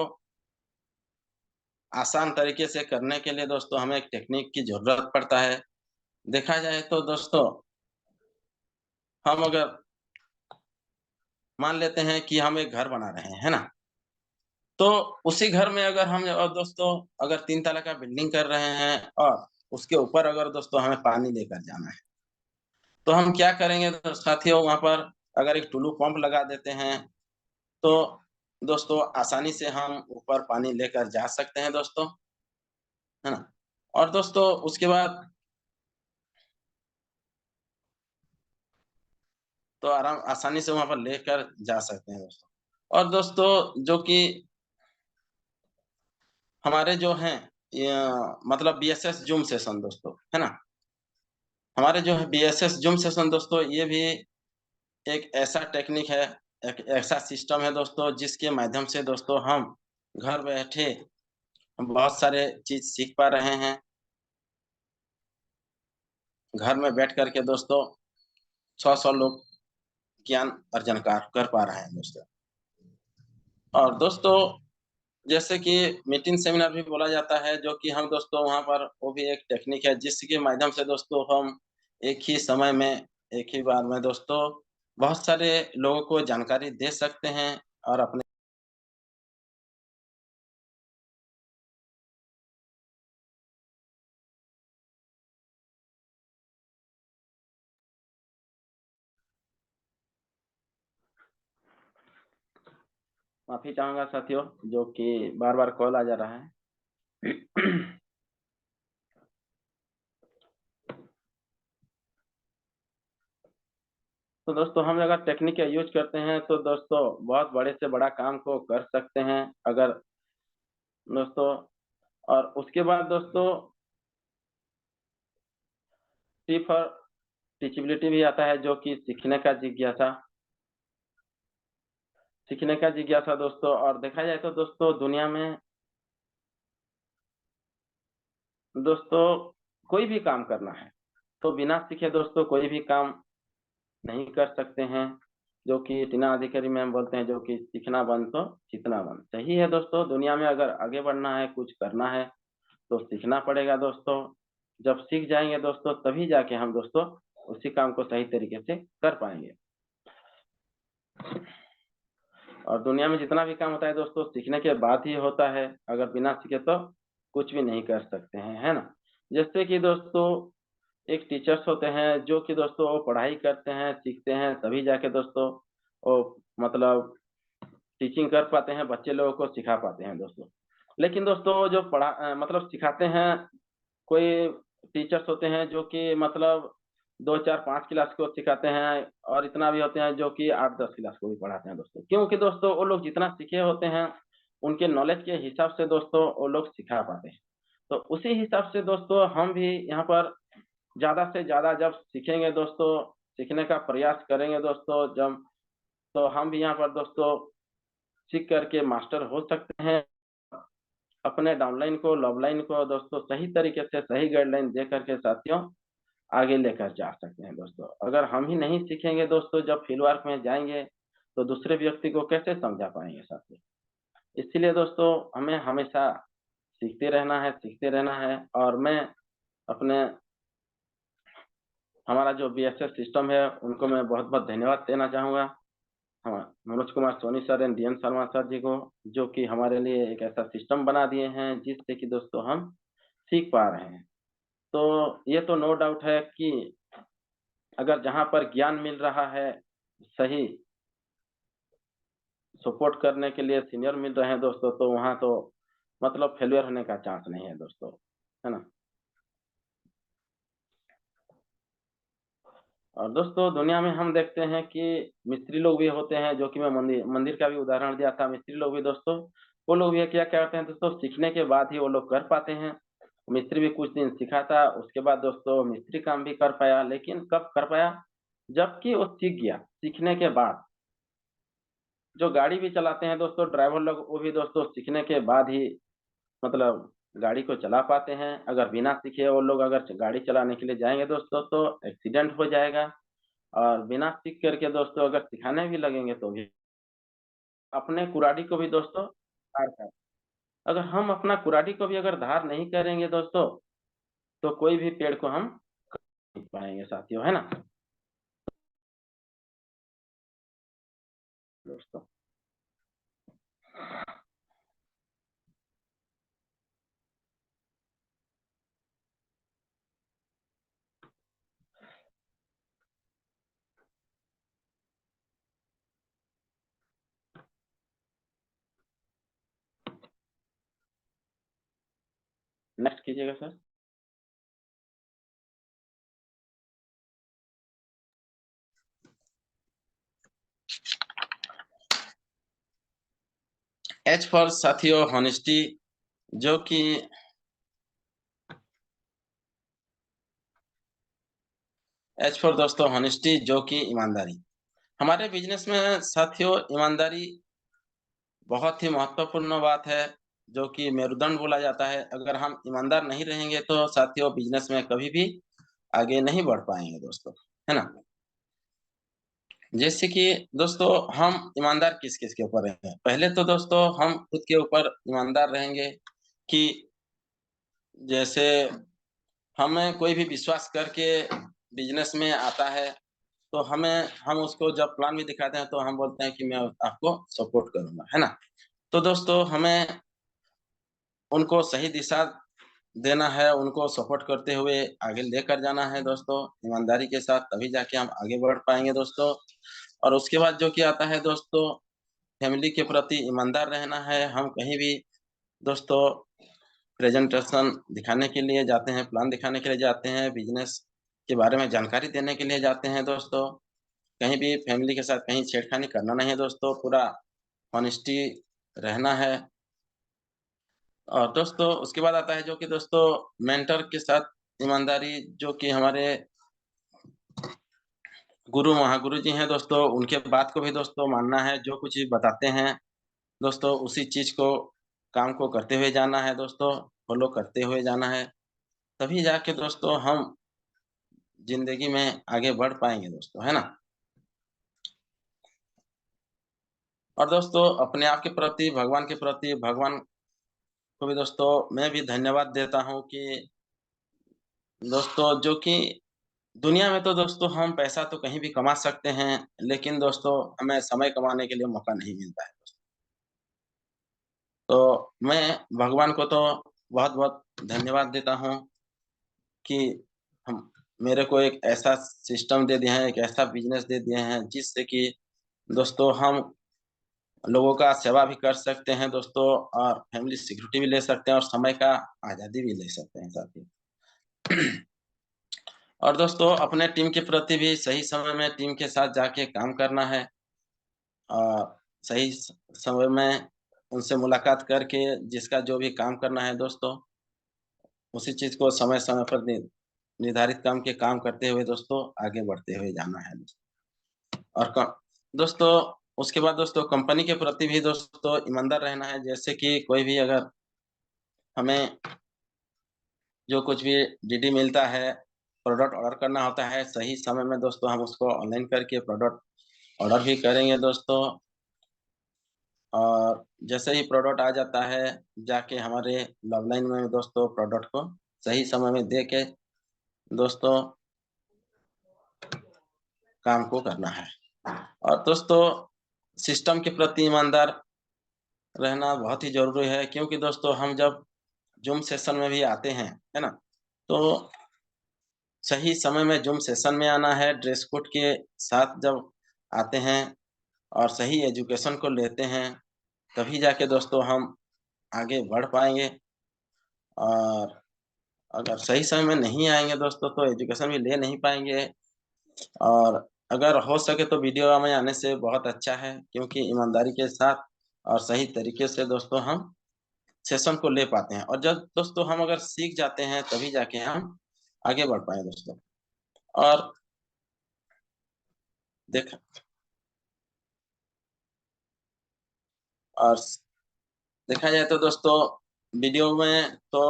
आसान तरीके से करने के लिए दोस्तों हमें एक टेक्निक की ज़रूरत पड़ता है। देखा जाए तो दोस्तों हम अगर मान लेते हैं कि हम एक घर बना रहे हैं, है ना? तो उसी घर में अगर हम और दोस्तों अगर 3 तल्ला का बिल्डिंग कर रहे हैं और उसके ऊपर अगर दोस्तों हमें पानी लेकर जाना है, तो हम क्या करेंगे साथियों वहाँ पर अगर एक टुल्लू पंप लगा देते हैं, तो दोस्तों आसानी से हम ऊपर पानी लेकर जा सकते हैं दोस्तों, है ना? और दोस्तों उसके बाद तो आराम आसानी से वहाँ पर लेकर जा सकते हैं दोस्तों। और दोस्तों जो कि हमारे जो हैं मतलब बीएसएस ज़ूम सेशन दोस्तों, है ना? हमारे जो है बीएसएस ज़ूम सेशन दोस्तों ये भी एक ऐसा टेक्निक है, एक ऐसा सिस्टम है दोस्तों जिसके माध्यम से दोस्तों हम घर बैठे हम बहुत सारे चीज़ सीख पा रहे हैं। घर में बैठ कर के दोस्तों 100-100 लोग ज्ञान अर्जन कर पा रहे हैं दोस्तों। और दोस्तों जैसे कि मीटिंग सेमिनार भी बोला जाता है जो कि हम दोस्तों वहाँ पर वो भी एक टेक्निक है जिसके माध्यम से दोस्तों हम एक ही समय में, एक ही बार में दोस्तों बहुत सारे लोगों को जानकारी दे सकते हैं और अपने माफ़ी चाहूँगा साथियों जो कि बार-बार कॉल आ जा रहा है। तो दोस्तों हम अगर टेक्निक का यूज़ करते हैं तो दोस्तों बहुत बड़े से बड़ा काम को कर सकते हैं अगर दोस्तों और उसके बाद दोस्तों टी फॉर टीचेबिलिटी भी आता है जो कि सीखने का जिज्ञासा दोस्तों और देखा जाए तो दोस्तों दुनिया में दोस्तों कोई भी काम करना है, तो बिना सीखे दोस्तों कोई भी काम नहीं कर सकते हैं, जो कि टीना अधिकारी मैम बोलते हैं जो कि सीखना बंद तो जीतना बंद। सही है दोस्तों, दुनिया में अगर आगे बढ़ना है, कुछ करना है, तो सीखना पड़ेगा दोस्तों। जब सीख जाएँगे दोस्तों तभी जाके हम दोस्तों उसी काम को सही तरीके से कर पाएँगे। और दुनिया में जितना भी काम होता है दोस्तों सीखने के बाद ही होता है, अगर बिना सीखे तो कुछ भी नहीं कर सकते हैं, है ना? जैसे कि दोस्तों एक टीचर्स होते हैं जो कि दोस्तों वो पढ़ाई करते हैं, सीखते हैं तभी जाके दोस्तों वो मतलब टीचिंग कर पाते हैं, बच्चे लोगों को सिखा पाते हैं दोस्तों। लेकिन दोस्तों वो जो मतलब सिखाते हैं कोई टीचर्स होते हैं जो कि मतलब 2, 4, 5 क्लास को सिखाते हैं और इतना भी होते हैं जो कि 8-10 क्लास को भी पढ़ाते हैं दोस्तों। क्योंकि दोस्तों वो लोग जितना सीखे होते हैं, उनके नॉलेज के हिसाब से दोस्तों वो लोग सिखा पाते हैं। तो उसी हिसाब से दोस्तों हम भी यहाँ पर ज़्यादा से ज़्यादा जब सीखेंगे दोस्तों, सीखने का प्रयास करेंगे दोस्तों जब तो हम भी यहाँ पर दोस्तों सीख कर के मास्टर हो सकते हैं। अपने डाउनलाइन को, लॉवलाइन को दोस्तों सही तरीके से सही गाइडलाइन दे कर के साथियों आगे लेकर जा सकते हैं दोस्तों। अगर हम ही नहीं सीखेंगे दोस्तों जब फील्ड वर्क में जाएँगे, तो दूसरे व्यक्ति को कैसे समझा पाएँगे साथियों? इसीलिए दोस्तों हमें हमेशा सीखते रहना है और मैं अपने हमारा जो बीएसएस सिस्टम है, उनको मैं बहुत-बहुत धन्यवाद देना चाहूँगा। हाँ, Manoj Kumar Soni sir and D N Sharma sir ji को, जो कि हमारे लिए एक ऐसा सिस्टम बना दिए हैं, जिससे कि दोस्तों हम सीख पा रहे हैं। तो ये तो नो डाउट है कि अगर जहाँ पर ज्ञान मिल रहा है, सही सपोर्ट करने के लिए सीनियर मिल रहे हैं दोस्तों, तो वहाँ तो मतलब फेल्योर होने का चांस नहीं है दोस्तों, है ना? और दोस्तों दुनिया में हम देखते हैं कि मिस्त्री लोग भी होते हैं जो कि मैं मंदिर का भी उदाहरण दिया था, मिस्त्री लोग भी दोस्तों, वो लोग भी क्या करते हैं दोस्तों सीखने के बाद ही वो लोग कर पाते हैं। मिस्त्री भी कुछ दिन सीखा था, उसके बाद दोस्तों मिस्त्री काम भी कर पाया, लेकिन कब कर पाया? जबकि वो सीख गया, सीखने के बाद। जो गाड़ी भी चलाते हैं दोस्तों ड्राइवर लोग, वो भी दोस्तों सीखने के बाद ही मतलब गाड़ी को चला पाते हैं। अगर बिना सीखे वो लोग अगर गाड़ी चलाने के लिए जाएँगे दोस्तों तो एक्सीडेंट हो जाएगा। और बिना सीख कर के दोस्तों अगर सिखाने भी लगेंगे तो भी अपने कुराडी को भी दोस्तों धार कर अगर हम अपना कुराडी को भी अगर धार नहीं करेंगे दोस्तों, तो कोई भी पेड़ को हम नहीं पाएँगे साथियों, है ना? दोस्तों नेक्स्ट कीजिएगा सर। एच फॉर साथियों हॉनेस्टी, जो कि एच फॉर दोस्तों हॉनेस्टी, जो कि ईमानदारी। हमारे बिजनेस में साथियों ईमानदारी बहुत ही महत्वपूर्ण बात है, जो कि मेरुदंड बोला जाता है। अगर हम ईमानदार नहीं रहेंगे तो साथियों बिजनेस में कभी भी आगे नहीं बढ़ पाएंगे दोस्तों, है ना। जैसे कि दोस्तों हम ईमानदार किस किस के ऊपर रहेंगे। पहले तो दोस्तों हम खुद के ऊपर ईमानदार रहेंगे कि जैसे हमें कोई भी विश्वास करके बिजनेस में आता है तो हम उसको जब प्लान भी दिखाते हैं तो हम बोलते हैं कि मैं आपको सपोर्ट करूंगा, है ना। तो दोस्तों हमें उनको सही दिशा देना है, उनको सपोर्ट करते हुए आगे लेकर जाना है दोस्तों, ईमानदारी के साथ, तभी जाके हम आगे बढ़ पाएंगे दोस्तों। और उसके बाद जो कि आता है दोस्तों, फैमिली के प्रति ईमानदार रहना है। हम कहीं भी दोस्तों प्रेजेंटेशन दिखाने के लिए जाते हैं, प्लान दिखाने के लिए जाते हैं, बिजनेस के बारे में जानकारी देने के लिए जाते हैं दोस्तों, कहीं भी फैमिली के साथ कहीं छेड़खानी करना नहीं है दोस्तों, पूरा ऑनेस्टी रहना है। और दोस्तों उसके बाद आता है जो कि दोस्तों मेंटर के साथ ईमानदारी, जो कि हमारे गुरु महागुरु जी हैं दोस्तों, उनके बात को भी दोस्तों मानना है। जो कुछ भी बताते हैं दोस्तों उसी चीज को, काम को करते हुए जाना है दोस्तों, फॉलो करते हुए जाना है, तभी जाके दोस्तों हम जिंदगी में आगे बढ़ पाएंगे दोस्तों, है ना। और दोस्तों अपने आप के प्रति, भगवान के प्रति, भगवान को भी दोस्तों मैं भी धन्यवाद देता हूँ कि दोस्तों जो कि दुनिया में तो दोस्तों हम पैसा तो कहीं भी कमा सकते हैं, लेकिन दोस्तों हमें समय कमाने के लिए मौका नहीं मिलता है। तो मैं भगवान को तो बहुत-बहुत धन्यवाद देता हूँ कि हम मेरे को एक ऐसा सिस्टम दे दिए हैं, एक ऐसा बिज़नेस दे दिए हैं, जिससे कि दोस्तों हम लोगों का सेवा भी कर सकते हैं दोस्तों, और फैमिली सिक्योरिटी भी ले सकते हैं और समय का आज़ादी भी ले सकते हैं साथ ही। और दोस्तों अपने टीम के प्रति भी सही समय में टीम के साथ जाके काम करना है। सही समय में उनसे मुलाकात करके जिसका जो भी काम करना है दोस्तों, उसी चीज़ को समय-समय पर निर्धारित काम के काम करते हुए दोस्तों आगे बढ़ते हुए जाना है। और क दोस्तों उसके बाद दोस्तों कंपनी के प्रति भी दोस्तों ईमानदार रहना है। जैसे कि कोई भी अगर हमें जो कुछ भी डीडी मिलता है, प्रोडक्ट ऑर्डर करना होता है, सही समय में दोस्तों हम उसको ऑनलाइन करके प्रोडक्ट ऑर्डर भी करेंगे दोस्तों। और जैसे ही प्रोडक्ट आ जाता है, जाके हमारे लवलाइन में दोस्तों प्रोडक्ट को सही समय में दे के दोस्तों काम को करना है। और दोस्तों सिस्टम के प्रति ईमानदार रहना बहुत ही ज़रूरी है, क्योंकि दोस्तों हम जब ज़ूम सेशन में भी आते हैं, है ना? तो सही समय में ज़ूम सेशन में आना है, ड्रेस कोड के साथ जब आते हैं और सही एजुकेशन को लेते हैं, तभी जाके दोस्तों हम आगे बढ़ पाएँगे। और अगर सही समय में नहीं आएँगे दोस्तों तो एजुकेशन भी ले नहीं पाएँगे। और अगर हो सके तो वीडियो में आने से बहुत अच्छा है, क्योंकि ईमानदारी के साथ और सही तरीके से दोस्तों हम सेशन को ले पाते हैं। और जब दोस्तों हम अगर सीख जाते हैं तभी जाके हम आगे बढ़ पाएँ दोस्तों। और देख और स देखा जाए तो दोस्तों वीडियो में तो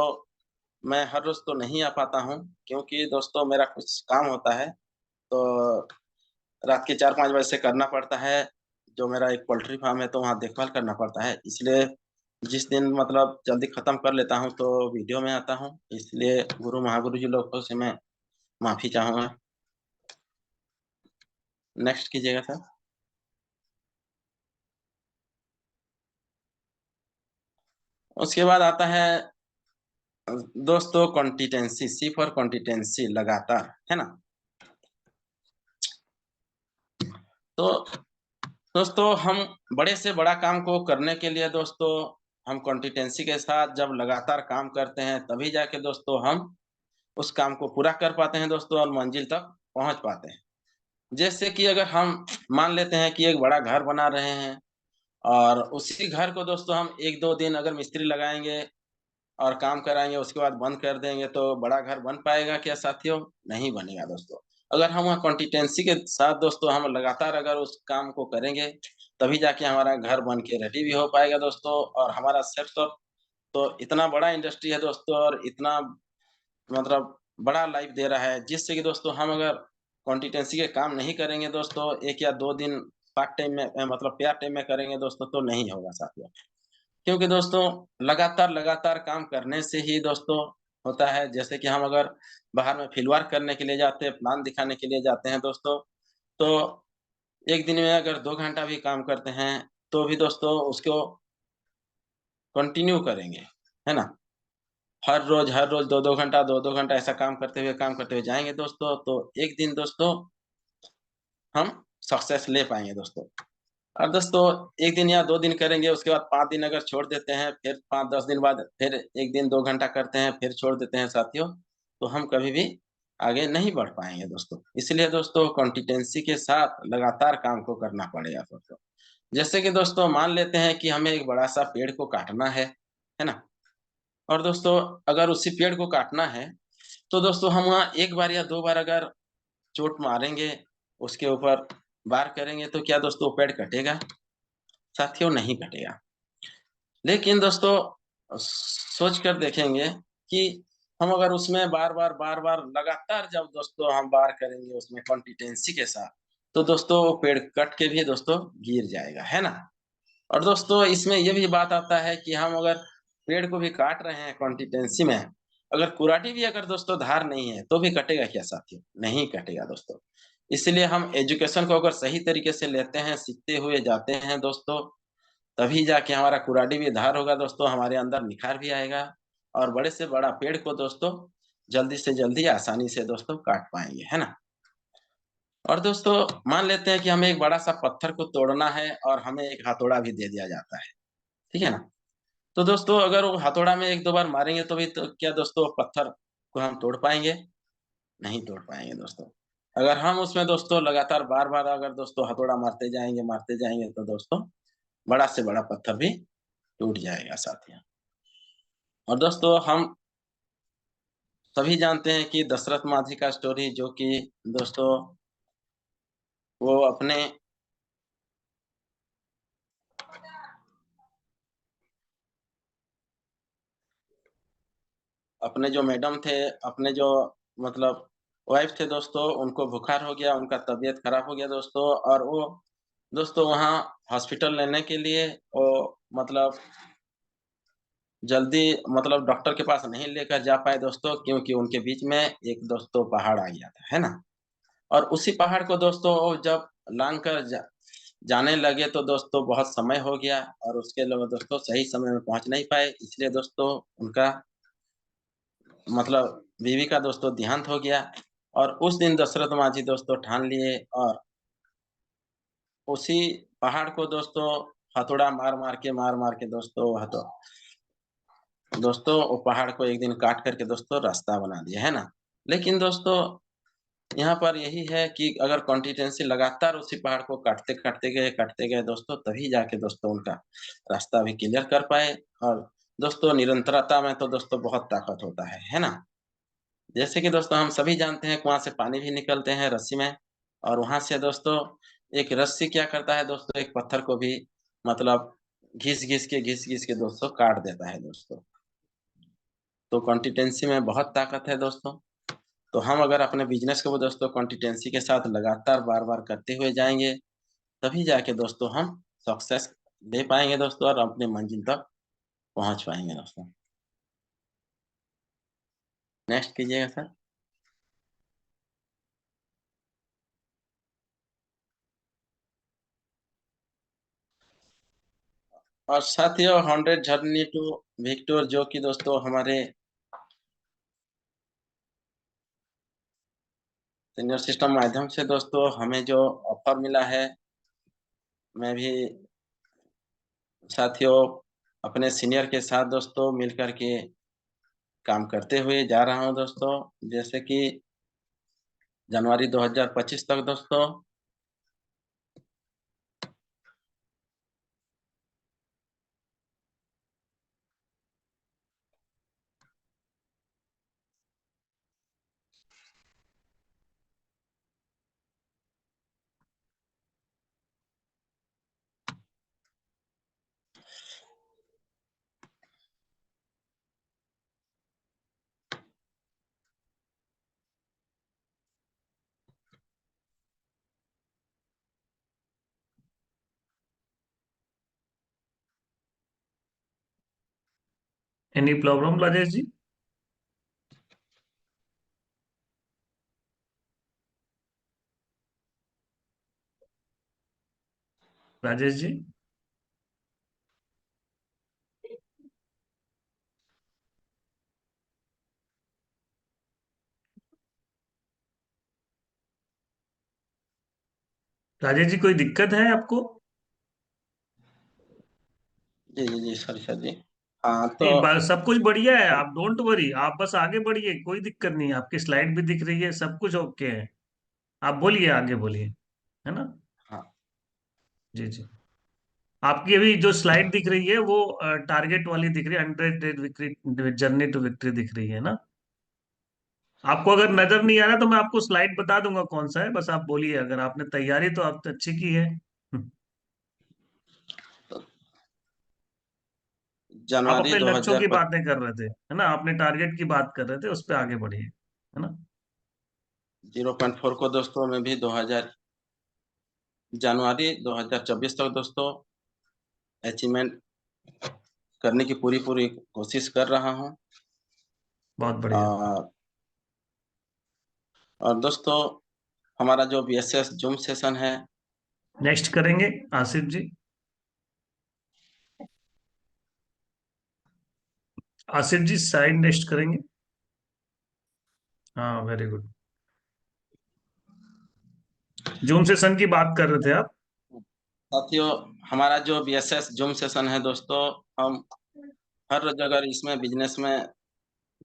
मैं हर रोज़ तो नहीं आ पाता हूँ, क्योंकि दोस्तों मेरा कुछ काम होता है, तो रात के 4-5 बजे से करना पड़ता है। जो मेरा एक पोल्ट्री फार्म है तो वहाँ देखभाल करना पड़ता है, इसलिए जिस दिन मतलब जल्दी खत्म कर लेता हूँ तो वीडियो में आता हूँ। इसलिए गुरु महागुरु जी लोगों से मैं माफ़ी चाहूँगा। नेक्स्ट कीजिएगा सर। उसके बाद आता है दोस्तों कंसिस्टेंसी, सी फॉर कंसिस्टेंसी, लगातार, है ना? तो दोस्तों हम बड़े से बड़ा काम को करने के लिए दोस्तों हम कंसिस्टेंसी के साथ जब लगातार काम करते हैं, तभी जाके दोस्तों हम उस काम को पूरा कर पाते हैं दोस्तों और मंजिल तक पहुँच पाते हैं। जैसे कि अगर हम मान लेते हैं कि एक बड़ा घर बना रहे हैं और उसी घर को दोस्तों हम 1-2 दिन अगर मिस्त्री लगाएँगे और काम कराएँगे, उसके बाद बंद कर देंगे, तो बड़ा घर बन पाएगा क्या साथियों? नहीं बनेगा दोस्तों। अगर हम वहाँ कंसिस्टेंसी के साथ दोस्तों हम लगातार अगर उस काम को करेंगे, तभी जाके हमारा घर बन के रेडी भी हो पाएगा दोस्तों और हमारा सेटअप तो इतना बड़ा इंडस्ट्री है दोस्तों और इतना मतलब बड़ा लाइफ दे रहा है, जिससे कि दोस्तों हम अगर कंसिस्टेंसी के काम नहीं करेंगे दोस्तों, 1 या 2 दिन पार्ट टाइम में मतलब पेयर टाइम में करेंगे दोस्तों, तो नहीं होगा साथियों। क्योंकि दोस्तों लगातार काम करने से ही दोस्तों होता है, जैसे कि हम अगर बाहर में फील्ड वर्क करने के लिए जाते हैं, प्लान दिखाने के लिए जाते हैं दोस्तों, तो 1 दिन में अगर 2 घंटा भी काम करते हैं, तो भी दोस्तों उसको कंटिन्यू करेंगे, है ना? हर रोज़ 2-2 घंटा, 2-2 घंटा ऐसा काम करते हुए जाएँगे दोस्तों, तो एक दिन दोस्तों हम सक्सेस ले पाएँगे दोस्तों। और दोस्तों 1 दिन या 2 दिन करेंगे, उसके बाद 5 दिन अगर छोड़ देते हैं, फिर 5-10 दिन बाद फिर 1 दिन 2 घंटा करते हैं, फिर छोड़ देते हैं साथियों, तो हम कभी भी आगे नहीं बढ़ पाएँगे दोस्तों। इसलिए दोस्तों कंसिस्टेंसी के साथ लगातार काम को करना पड़ेगा दोस्तों। जैसे कि दोस्तों मान लेते हैं कि हमें एक बड़ा-सा पेड़ को काटना है ना? और दोस्तों अगर उसी पेड़ को काटना है, तो दोस्तों हम वहाँ 1 बार या 2 बार अगर चोट मारेंगे, उसके ऊपर वार करेंगे, तो क्या दोस्तों वो पेड़ कटेगा? साथियों नहीं कटेगा। लेकिन दोस्तों सोच कर देखेंगे कि हम अगर उसमें बार-बार लगातार जब दोस्तों हम वार करेंगे उसमें कंसिस्टेंसी के साथ, तो दोस्तों वो पेड़ कट के भी दोस्तों गिर जाएगा, है ना? और दोस्तों इसमें ये भी बात आता है कि हम अगर पेड़ को भी काट रहे हैं कंसिस्टेंसी में, अगर कुराटी भी अगर दोस्तों धार नहीं है, तो भी कटेगा क्या साथियों? नहीं कटेगा दोस्तों। इसलिए हम एजुकेशन को अगर सही तरीके से लेते हैं, सीखते हुए जाते हैं दोस्तों, तभी जाके हमारा कुराडी भी धार होगा दोस्तों, हमारे अंदर निखार भी आएगा और बड़े से बड़ा पेड़ को दोस्तों जल्दी से जल्दी आसानी से दोस्तों काट पाएँगे, है ना? और दोस्तों मान लेते हैं कि हमें एक बड़ा-सा पत्थर को तोड़ना है और हमें एक हथौड़ा भी दे दिया जाता है, ठीक है ना? तो दोस्तों अगर वो हथौड़ा में 1-2 बार मारेंगे तो भी तो क्या दोस्तों पत्थर को हम तोड़ पाएँगे? नहीं तोड़ पाएँगे दोस्तों। अगर हम उसमें दोस्तों लगातार बार-बार अगर दोस्तों हथौड़ा मारते जाएँगे तो दोस्तों बड़ा से बड़ा पत्थर भी टूट जाएगा साथियों। और दोस्तों हम सभी जानते हैं कि दशरथ मांझी का स्टोरी जो कि दोस्तों वो अपने अपने जो मैडम थे, अपने जो मतलब वाइफ थे दोस्तों, उनको बुखार हो गया, उनका तबीयत खराब हो गया दोस्तों और वो दोस्तों वहाँ हॉस्पिटल लेने के लिए वो मतलब जल्दी मतलब डॉक्टर के पास नहीं लेकर जा पाए दोस्तों क्योंकि उनके बीच में एक दोस्तों पहाड़ आ गया था, है ना? और उसी पहाड़ को दोस्तों वो जब लांघ कर जाने लगे तो दोस्तों बहुत समय हो गया और उसके अलावा दोस्तों सही समय में पहुँच नहीं पाए, इसलिए दोस्तों उनका मतलब बीवी का दोस्तों देहांत हो गया और उस दिन दशरथ मांझी दोस्तों ठान लिए और उसी पहाड़ को दोस्तों हथौड़ा मार-मार के दोस्तों वो पहाड़ को एक दिन काट कर के दोस्तों रास्ता बना दिया, है ना? लेकिन दोस्तों यहाँ पर यही है कि अगर कंसिस्टेंसी लगातार उसी पहाड़ को काटते गए दोस्तों, तभी जाके दोस्तों उनका रास्ता भी क्लियर कर पाए और दोस्तों निरंतरता में तो दोस्तों बहुत ताकत होता है ना? जैसे कि दोस्तों हम सभी जानते हैं कुआँ से पानी भी निकलते हैं रस्सी में और वहाँ से दोस्तों एक रस्सी क्या करता है दोस्तों एक पत्थर को भी मतलब घिस-घिस के दोस्तों काट देता है दोस्तों। तो कंसिस्टेंसी में बहुत ताकत है दोस्तों। तो हम अगर अपने बिज़नेस को दोस्तों कंसिस्टेंसी के साथ लगातार बार-बार करते हुए जाएँगे, तभी जाके दोस्तों हम सक्सेस ले पाएँगे दोस्तों और अपनी मंज़िल तक पहुँच पाएँगे दोस्तों। नेक्स्ट कीजिएगा सर। और साथियों 100 जर्नी टू विक्टोर जो कि दोस्तों हमारे सीनियर सिस्टम माध्यम से दोस्तों हमें जो ऑफ़र मिला है, मैं भी साथियों अपने सीनियर के साथ दोस्तों मिल कर के काम करते हुए जा रहा हूँ दोस्तों। जैसे कि जनवरी 2025 तक दोस्तों। Any problem Rajesh ji? राजेश जी? राजेश जी, कोई दिक्कत है आपको? जी जी जी सर सर जी। हाँ तो नहीं, सब कुछ बढ़िया है, आप डोंट वरी, आप बस आगे बढ़िए, कोई दिक्कत नहीं है, आपकी स्लाइड भी दिख रही है, सब कुछ ओके है। आप बोलिए, आगे बोलिए, है ना? हाँ जी जी। आपकी अभी जो स्लाइड दिख रही है वो टारगेट वाली दिख रही है, 100 विक्ट्री जर्नी टू विक्ट्री दिख रही है ना? आपको अगर नजर नहीं आ रहा तो मैं आपको स्लाइड बता दूंगा कौन सा है, बस आप बोलिए, अगर आपने तैयारी तो आप तो अच्छी की है। तो आप जनवरी अपने लक्ष्यों की 2025 बातें कर रहे थे, है ना? अपने टारगेट की बात कर रहे थे, उस पर आगे बढ़िए, है ना? 0.4 को दोस्तों मैं भी 2000 जनवरी 2024 तक दोस्तों अचीवमेंट करने की पूरी पूरी कोशिश कर रहा हूँ। बहुत बढ़िया। और दोस्तों हमारा जो बीएसएस जूम सेशन है। नेक्स्ट करेंगे आसिफ जी। आसिफ जी साइड नेक्स्ट करेंगे। हाँ, वेरी गुड। जूम सेशन की बात कर रहे थे आप? साथियों हमारा जो बीएसएस जूम सेशन है दोस्तों, हम हर जगह इसमें बिजनेस में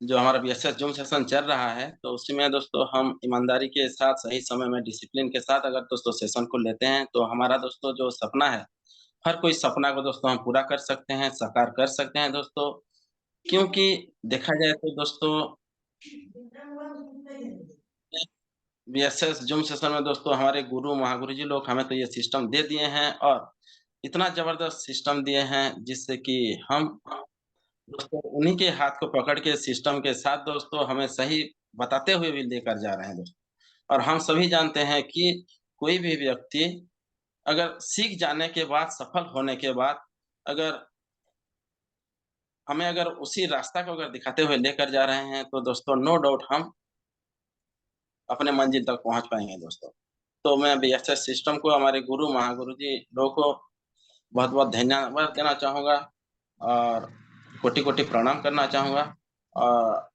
जो हमारा बीएसएस जूम सेशन चल रहा है तो उसी में दोस्तों हम ईमानदारी के साथ सही समय में डिसिप्लिन के साथ अगर दोस्तों सेशन को लेते हैं तो हमारा दोस्तों जो सपना है, हर कोई सपना को दोस्तों हम पूरा कर सकते हैं, साकार कर सकते हैं दोस्तों। क्योंकि देखा जाए तो दोस्तों बीएसएस जूम सेशन में दोस्तों हमारे गुरु महागुरु जी लोग हमें तो ये सिस्टम दे दिए हैं और इतना जबरदस्त सिस्टम दिए हैं जिससे कि हम दोस्तों उन्हीं के हाथ को पकड़ के सिस्टम के साथ दोस्तों हमें सही बताते हुए भी लेकर जा रहे हैं दोस्तों। और हम सभी जानते हैं कि कोई भी व्यक्ति अगर सीख जाने के बाद, सफल होने के बाद, अगर हमें अगर उसी रास्ता को अगर दिखाते हुए लेकर जा रहे हैं, तो दोस्तों नो डाउट हम अपने मंजिल तक पहुँच पाएँगे दोस्तों। तो मैं बीएसएस सिस्टम को हमारे गुरु, महागुरु जी लोगों को बहुत-बहुत धन्यवाद देना चाहूँगा और कोटि-कोटि प्रणाम करना चाहूँगा। और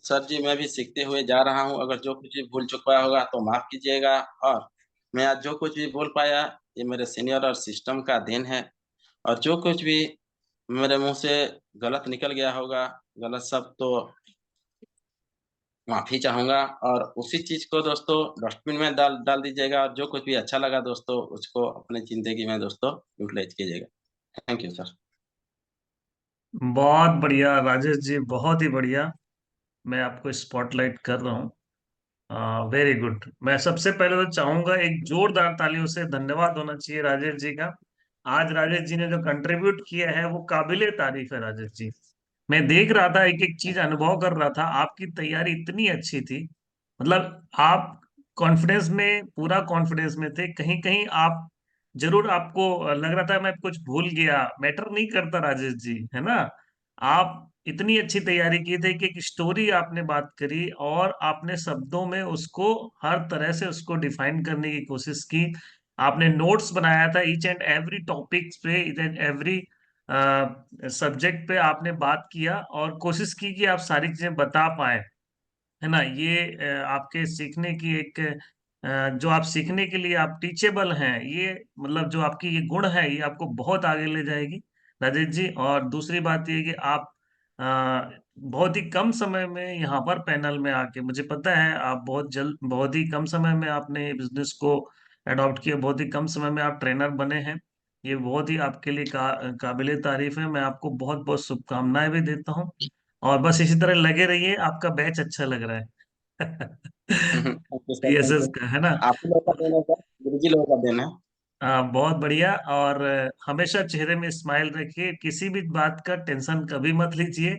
सर जी मैं भी सीखते हुए जा रहा हूँ, अगर जो कुछ भी भूल-चूक पाया होगा तो माफ़ कीजिएगा और मैं आज जो कुछ भी बोल पाया, ये मेरे सीनियर और सिस्टम का देन है और जो कुछ भी मेरे मुँह से गलत निकल गया होगा, गलत शब्द तो माफ़ी चाहूँगा और उसी चीज़ को दोस्तों डस्टबिन में डाल डाल दीजिएगा और जो कुछ भी अच्छा लगा दोस्तों, उसको अपनी ज़िंदगी में दोस्तों यूटिलाइज़ कीजिएगा। Thank you sir. बहुत बढ़िया राजेश जी, बहुत ही बढ़िया। मैं आपको स्पॉटलाइट कर रहा हूँ। Very good. मैं सबसे पहले तो चाहूंगा एक जोरदार तालियों से धन्यवाद होना चाहिए राजेश जी का। आज राजेश जी ने जो कंट्रीब्यूट किया है वो काबिले तारीफ है राजेश जी। मैं देख रहा था, एक एक चीज अनुभव कर रहा था, आपकी तैयारी इतनी अच्छी थी। मतलब आप कॉन्फिडेंस में, पूरा कॉन्फिडेंस में थे, कहीं कहीं आप जरूर, आपको लग रहा था मैं कुछ भूल गया, मैटर नहीं करता राजेश जी, है ना? आप इतनी अच्छी तैयारी की थी कि एक स्टोरी आपने बात करी और आपने शब्दों में उसको हर तरह से उसको डिफाइन करने की कोशिश की। आपने नोट्स बनाया था ईच एंड एवरी टॉपिक पे, ईच एंड एवरी सब्जेक्ट पे आपने बात किया और कोशिश की कि आप सारी चीजें बता पाए, है ना? ये आपके सीखने की एक जो आप सीखने के लिए आप टीचेबल हैं, ये मतलब जो आपकी ये गुण है ये आपको बहुत आगे ले जाएगी। राजेश जी। और दूसरी बात ये है कि आप बहुत ही कम समय में यहाँ पर पैनल में आके, मुझे पता है आप बहुत ही कम समय में आपने बिजनेस को अडॉप्ट किया, बहुत ही कम समय में आप ट्रेनर बने हैं। ये बहुत ही आपके लिए काबिले तारीफ है। मैं आपको बहुत बहुत शुभकामनाएं भी देता हूँ। और बस इसी तरह लगे रहिए, आपका बैच अच्छा लग रहा है। Thank you sir, thank PSS you. का है ना। आप ही लोगों का देना है सर, गुरु जी लोगों का देना है। बहुत बढ़िया। और हमेशा चेहरे में स्माइल रखिए, किसी भी बात का टेंशन कभी मत लीजिए,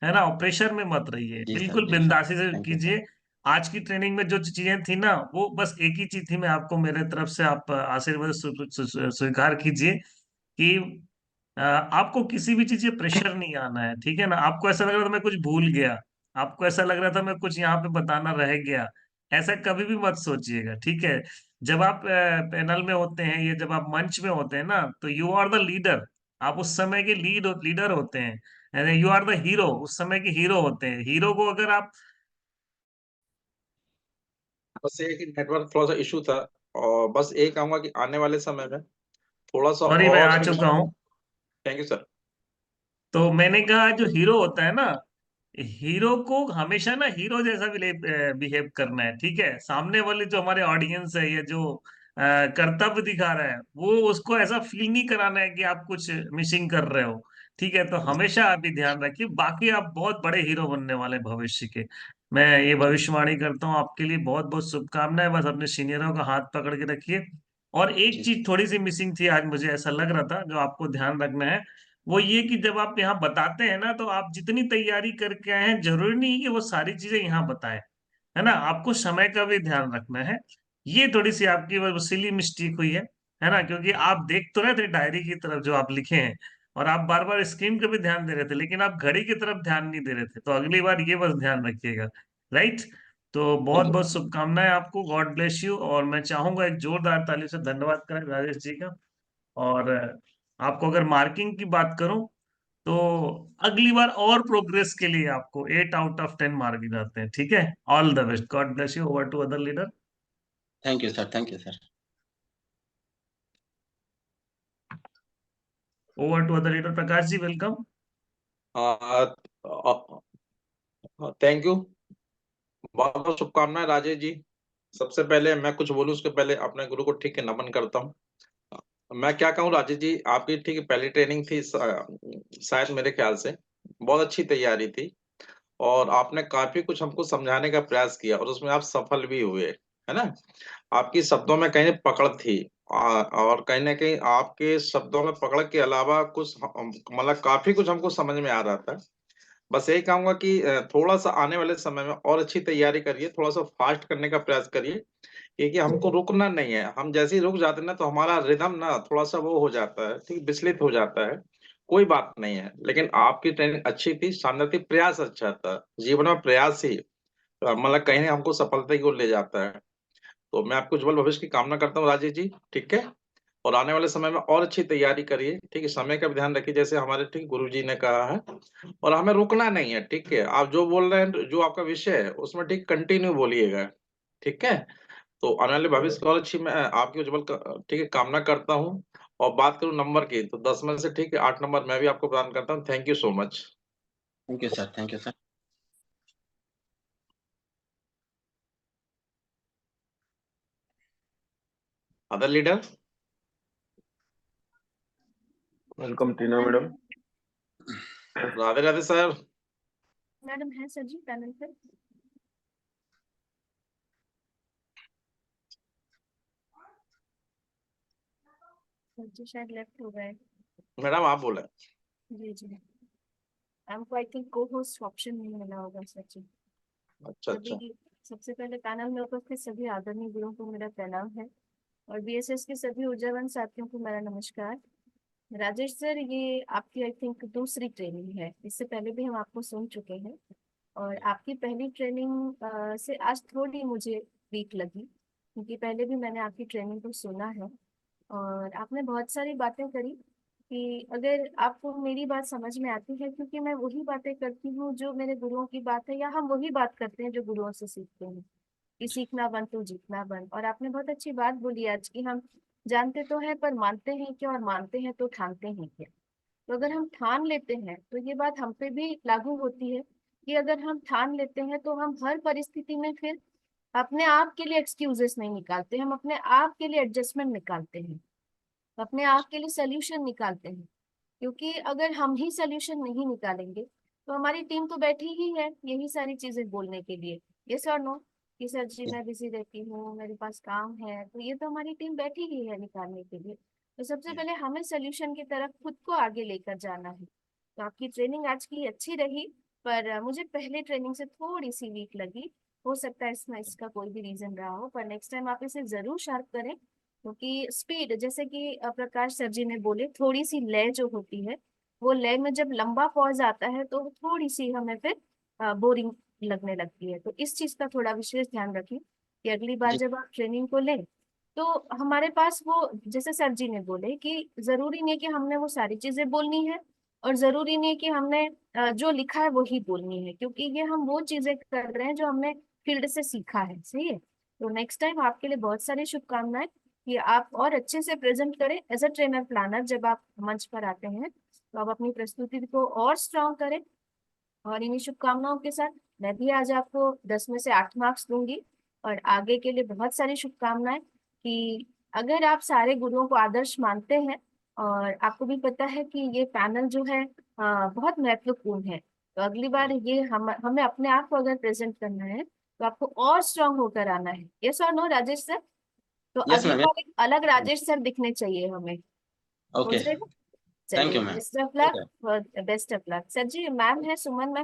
है ना। और प्रेशर में मत रहिए, जी सर, बिल्कुल जी सर। बिंदासी से थैंक यू सर। कीजिए। आज की ट्रेनिंग में जो चीजें थी ना, वो बस एक ही चीज थी। मैं आपको मेरे तरफ से आप आशीर्वाद स्वीकार कीजिए कि आपको किसी भी चीज से प्रेशर नहीं आना है, ठीक है ना। आपको ऐसा लग रहा था मैं कुछ भूल गया, आपको ऐसा लग रहा था मैं कुछ यहाँ पे बताना रह गया, ऐसा कभी भी मत सोचिएगा, ठीक है। जब आप पैनल में होते हैं, ये जब आप मंच में होते हैं ना, तो यू आर द लीडर। आप उस समय के लीडर होते हैं, यू आर द हीरो, उस समय के हीरो होते हैं। हीरो को अगर आप, बस ये कि नेटवर्क थोड़ा सा इशू था, और बस यही कहूंगा कि आने वाले समय में थोड़ा सा सॉरी मैं और आ चुका शिक्षण। हूँ। Thank you sir. तो मैंने कहा जो हीरो होता है ना, हीरो को हमेशा ना हीरो जैसा बिहेव करना है, ठीक है। सामने वाले जो हमारे ऑडियंस है, या जो कर्तव्य दिखा रहा है, वो उसको ऐसा फील नहीं कराना है कि आप कुछ मिसिंग कर रहे हो, ठीक है। तो हमेशा आप भी ध्यान रखिए, बाकी आप बहुत बड़े हीरो बनने वाले हैं भविष्य के। मैं ये भविष्यवाणी करता हूँ आपके लिए। बहुत बहुत शुभकामनाएं। बस अपने सीनियरों का हाथ पकड़ के रखिए। और एक जी चीज थोड़ी सी मिसिंग थी आज, मुझे ऐसा लग रहा था, जो आपको ध्यान रखना है, वो ये कि जब आप यहाँ बताते हैं ना, तो आप जितनी तैयारी करके आए हैं, जरूरी नहीं कि वो सारी चीजें यहाँ बताएं, है ना। आपको समय का भी ध्यान रखना है। ये थोड़ी सी आपकी वो सिली मिस्टेक हुई है ना। क्योंकि आप देख तो रहे थे डायरी की तरफ जो आप लिखे हैं, और आप बार बार स्क्रीन का भी ध्यान दे रहे थे, लेकिन आप घड़ी की तरफ ध्यान नहीं दे रहे थे। तो अगली बार ये बस ध्यान रखिएगा, राइट। तो बहुत थैंक यू। बहुत शुभकामनाएं आपको, गॉड ब्लेस यू। और मैं चाहूंगा एक जोरदार ताली से धन्यवाद करें राजेश जी का। और आपको अगर मार्किंग की बात करूं, तो अगली बार और प्रोग्रेस के लिए आपको 8 आउट ऑफ 10 मार्क दिए जाते हैं, ठीक है। All the best, God bless you. Over to other leader. Thank you sir, thank you sir. Over to other leader, Prakash ji welcome. Thank you. बहुत बहुत शुभकामनाएं राजेश जी। सबसे पहले मैं कुछ बोलूं उसके पहले अपने गुरु को ठीक है नमन करता हूँ। मैं क्या कहूँ राजेश जी, आपकी ठीक है पहली ट्रेनिंग थी, शायद मेरे ख्याल से बहुत अच्छी तैयारी थी। और आपने काफी कुछ हमको समझाने का प्रयास किया, और उसमें आप सफल भी हुए, है ना। आपकी शब्दों में कहीं पकड़ थी। और कहीं ना कहीं आपके शब्दों में पकड़ के अलावा कुछ मतलब काफी कुछ हमको समझ में आ रहा था। बस यही कहूंगा कि थोड़ा सा आने वाले समय में और अच्छी तैयारी करिए, थोड़ा सा फास्ट करने का प्रयास करिए, क्योंकि हमको रुकना नहीं है। हम जैसे ही रुक जाते हैं ना, तो हमारा रिदम ना थोड़ा सा वो हो जाता है, ठीक विचलित हो जाता है। कोई बात नहीं है, लेकिन आपकी ट्रेनिंग अच्छी थी, शानदार थी, प्रयास अच्छा था। जीवन में प्रयास ही मतलब कहीं ना हमको सफलता की ओर ले जाता है। तो मैं आपको उज्जवल भविष्य की कामना करता हूँ राजेश जी, ठीक है। और आने वाले समय में और अच्छी तैयारी करिए, ठीक है। समय का भी ध्यान रखिए, जैसे हमारे ठीक गुरु जी ने कहा है। और हमें रुकना नहीं है, ठीक है। आप जो बोल रहे हैं, जो आपका विषय है उसमें ठीक कंटिन्यू बोलिएगा, ठीक है। तो आने वाले भविष्य की और अच्छी मैं आपकी उज्जवल ठीक है कामना करता हूँ। और बात करूँ नंबर की, तो 10 में से ठीक है 8 नंबर मैं भी आपको प्रदान करता हूँ। Thank you so much. Thank you sir, thank you sir. Other leader. Welcome Tina madam. Radhe Radhe sir. Madam है सर जी पैनल पर। सर जी शायद लेफ्ट हो गए। मैडम आप बोले। जी जी, हमको आई थिंक को होस्ट ऑप्शन नहीं मिला होगा सर जी। अच्छा अच्छा। सभी सबसे पहले पैनल में उपस्थित सभी आदरणीय गुरुओं को मेरा प्रणाम है, और बीएसएस के सभी ऊर्जावान साथियों को मेरा नमस्कार। राजेश सर, ये आपकी आई थिंक दूसरी ट्रेनिंग है, इससे पहले भी हम आपको सुन चुके हैं। और आपकी पहली ट्रेनिंग से आज थोड़ी मुझे वीक लगी, क्योंकि पहले भी मैंने आपकी ट्रेनिंग को सुना है, और आपने बहुत सारी बातें करी कि अगर आपको मेरी बात समझ में आती है, क्योंकि मैं वही बातें करती हूँ जो मेरे गुरुओं की बात है, या हम वही बात करते हैं जो गुरुओं से सीखते हैं, कि सीखना बन तो जीतना बन। और आपने बहुत अच्छी बात बोली आज की, हम जानते तो हैं पर मानते हैं क्या, और मानते हैं तो ठानते हैं क्या। तो अगर हम ठान लेते हैं तो ये बात हम पे भी लागू होती है कि अगर हम ठान लेते हैं तो हम हर परिस्थिति में फिर अपने आप के लिए एक्सक्यूजेस नहीं निकालते, हम अपने आप के लिए एडजस्टमेंट निकालते हैं, अपने आप के लिए सोल्यूशन निकालते हैं। क्योंकि अगर हम ही सोल्यूशन नहीं निकालेंगे तो हमारी टीम तो बैठी ही है यही सारी चीजें बोलने के लिए, यस और नो, कि सर जी मैं बिजी रहती हूँ, मेरे पास काम है, तो ये तो हमारी टीम बैठी ही है निकालने के लिए। तो सबसे पहले हमें सोल्यूशन की तरफ खुद को आगे लेकर जाना है। तो आपकी ट्रेनिंग आज की अच्छी रही, पर मुझे पहले ट्रेनिंग से थोड़ी सी वीक लगी। हो सकता है इसमें इसका कोई भी रीजन रहा हो, पर नेक्स्ट टाइम आप इसे जरूर शार्प करें। क्योंकि स्पीड, जैसे कि प्रकाश सर जी ने बोले, थोड़ी सी लय जो होती है, वो लय में जब लंबा पॉज आता है तो थोड़ी सी हमें फिर बोरिंग लगने लगती है। तो इस चीज का थोड़ा विशेष ध्यान रखें कि अगली बार जी जब आप ट्रेनिंग को लें तो हमारे पास वो, जैसे सर जी ने बोले कि जरूरी नहीं है कि हमने वो सारी चीजें बोलनी है, और जरूरी नहीं है कि हमने जो लिखा है वो ही बोलनी है, क्योंकि ये हम वो चीजें कर रहे हैं जो हमने फील्ड से सीखा है। सही है। तो नेक्स्ट टाइम आपके लिए बहुत सारी शुभकामनाएं कि आप और अच्छे से प्रेजेंट करें एज अ ट्रेनर प्लानर। जब आप मंच पर आते हैं तो आप अपनी प्रस्तुति को और स्ट्रांग करें। और इन्हीं शुभकामनाओं के साथ मैं भी आज आपको 10 में से 8 मार्क्स दूंगी, और आगे के लिए बहुत सारी शुभकामनाएं कि अगर आप सारे गुरुओं को आदर्श मानते हैं, और आपको भी पता है कि ये पैनल जो है बहुत महत्वपूर्ण है, तो अगली बार ये हमें अपने आप को अगर प्रेजेंट करना है तो आपको और स्ट्रांग होकर आना है। यस और नो राजेश सर? तो यस अगली मैम। बार एक अलग राजेश सर दिखने चाहिए हमें। हो ओके, जाएगा। थैंक चलिए, you ma'am. Best of luck. Best of luck sir ji. Ma'am है सुमन मैम।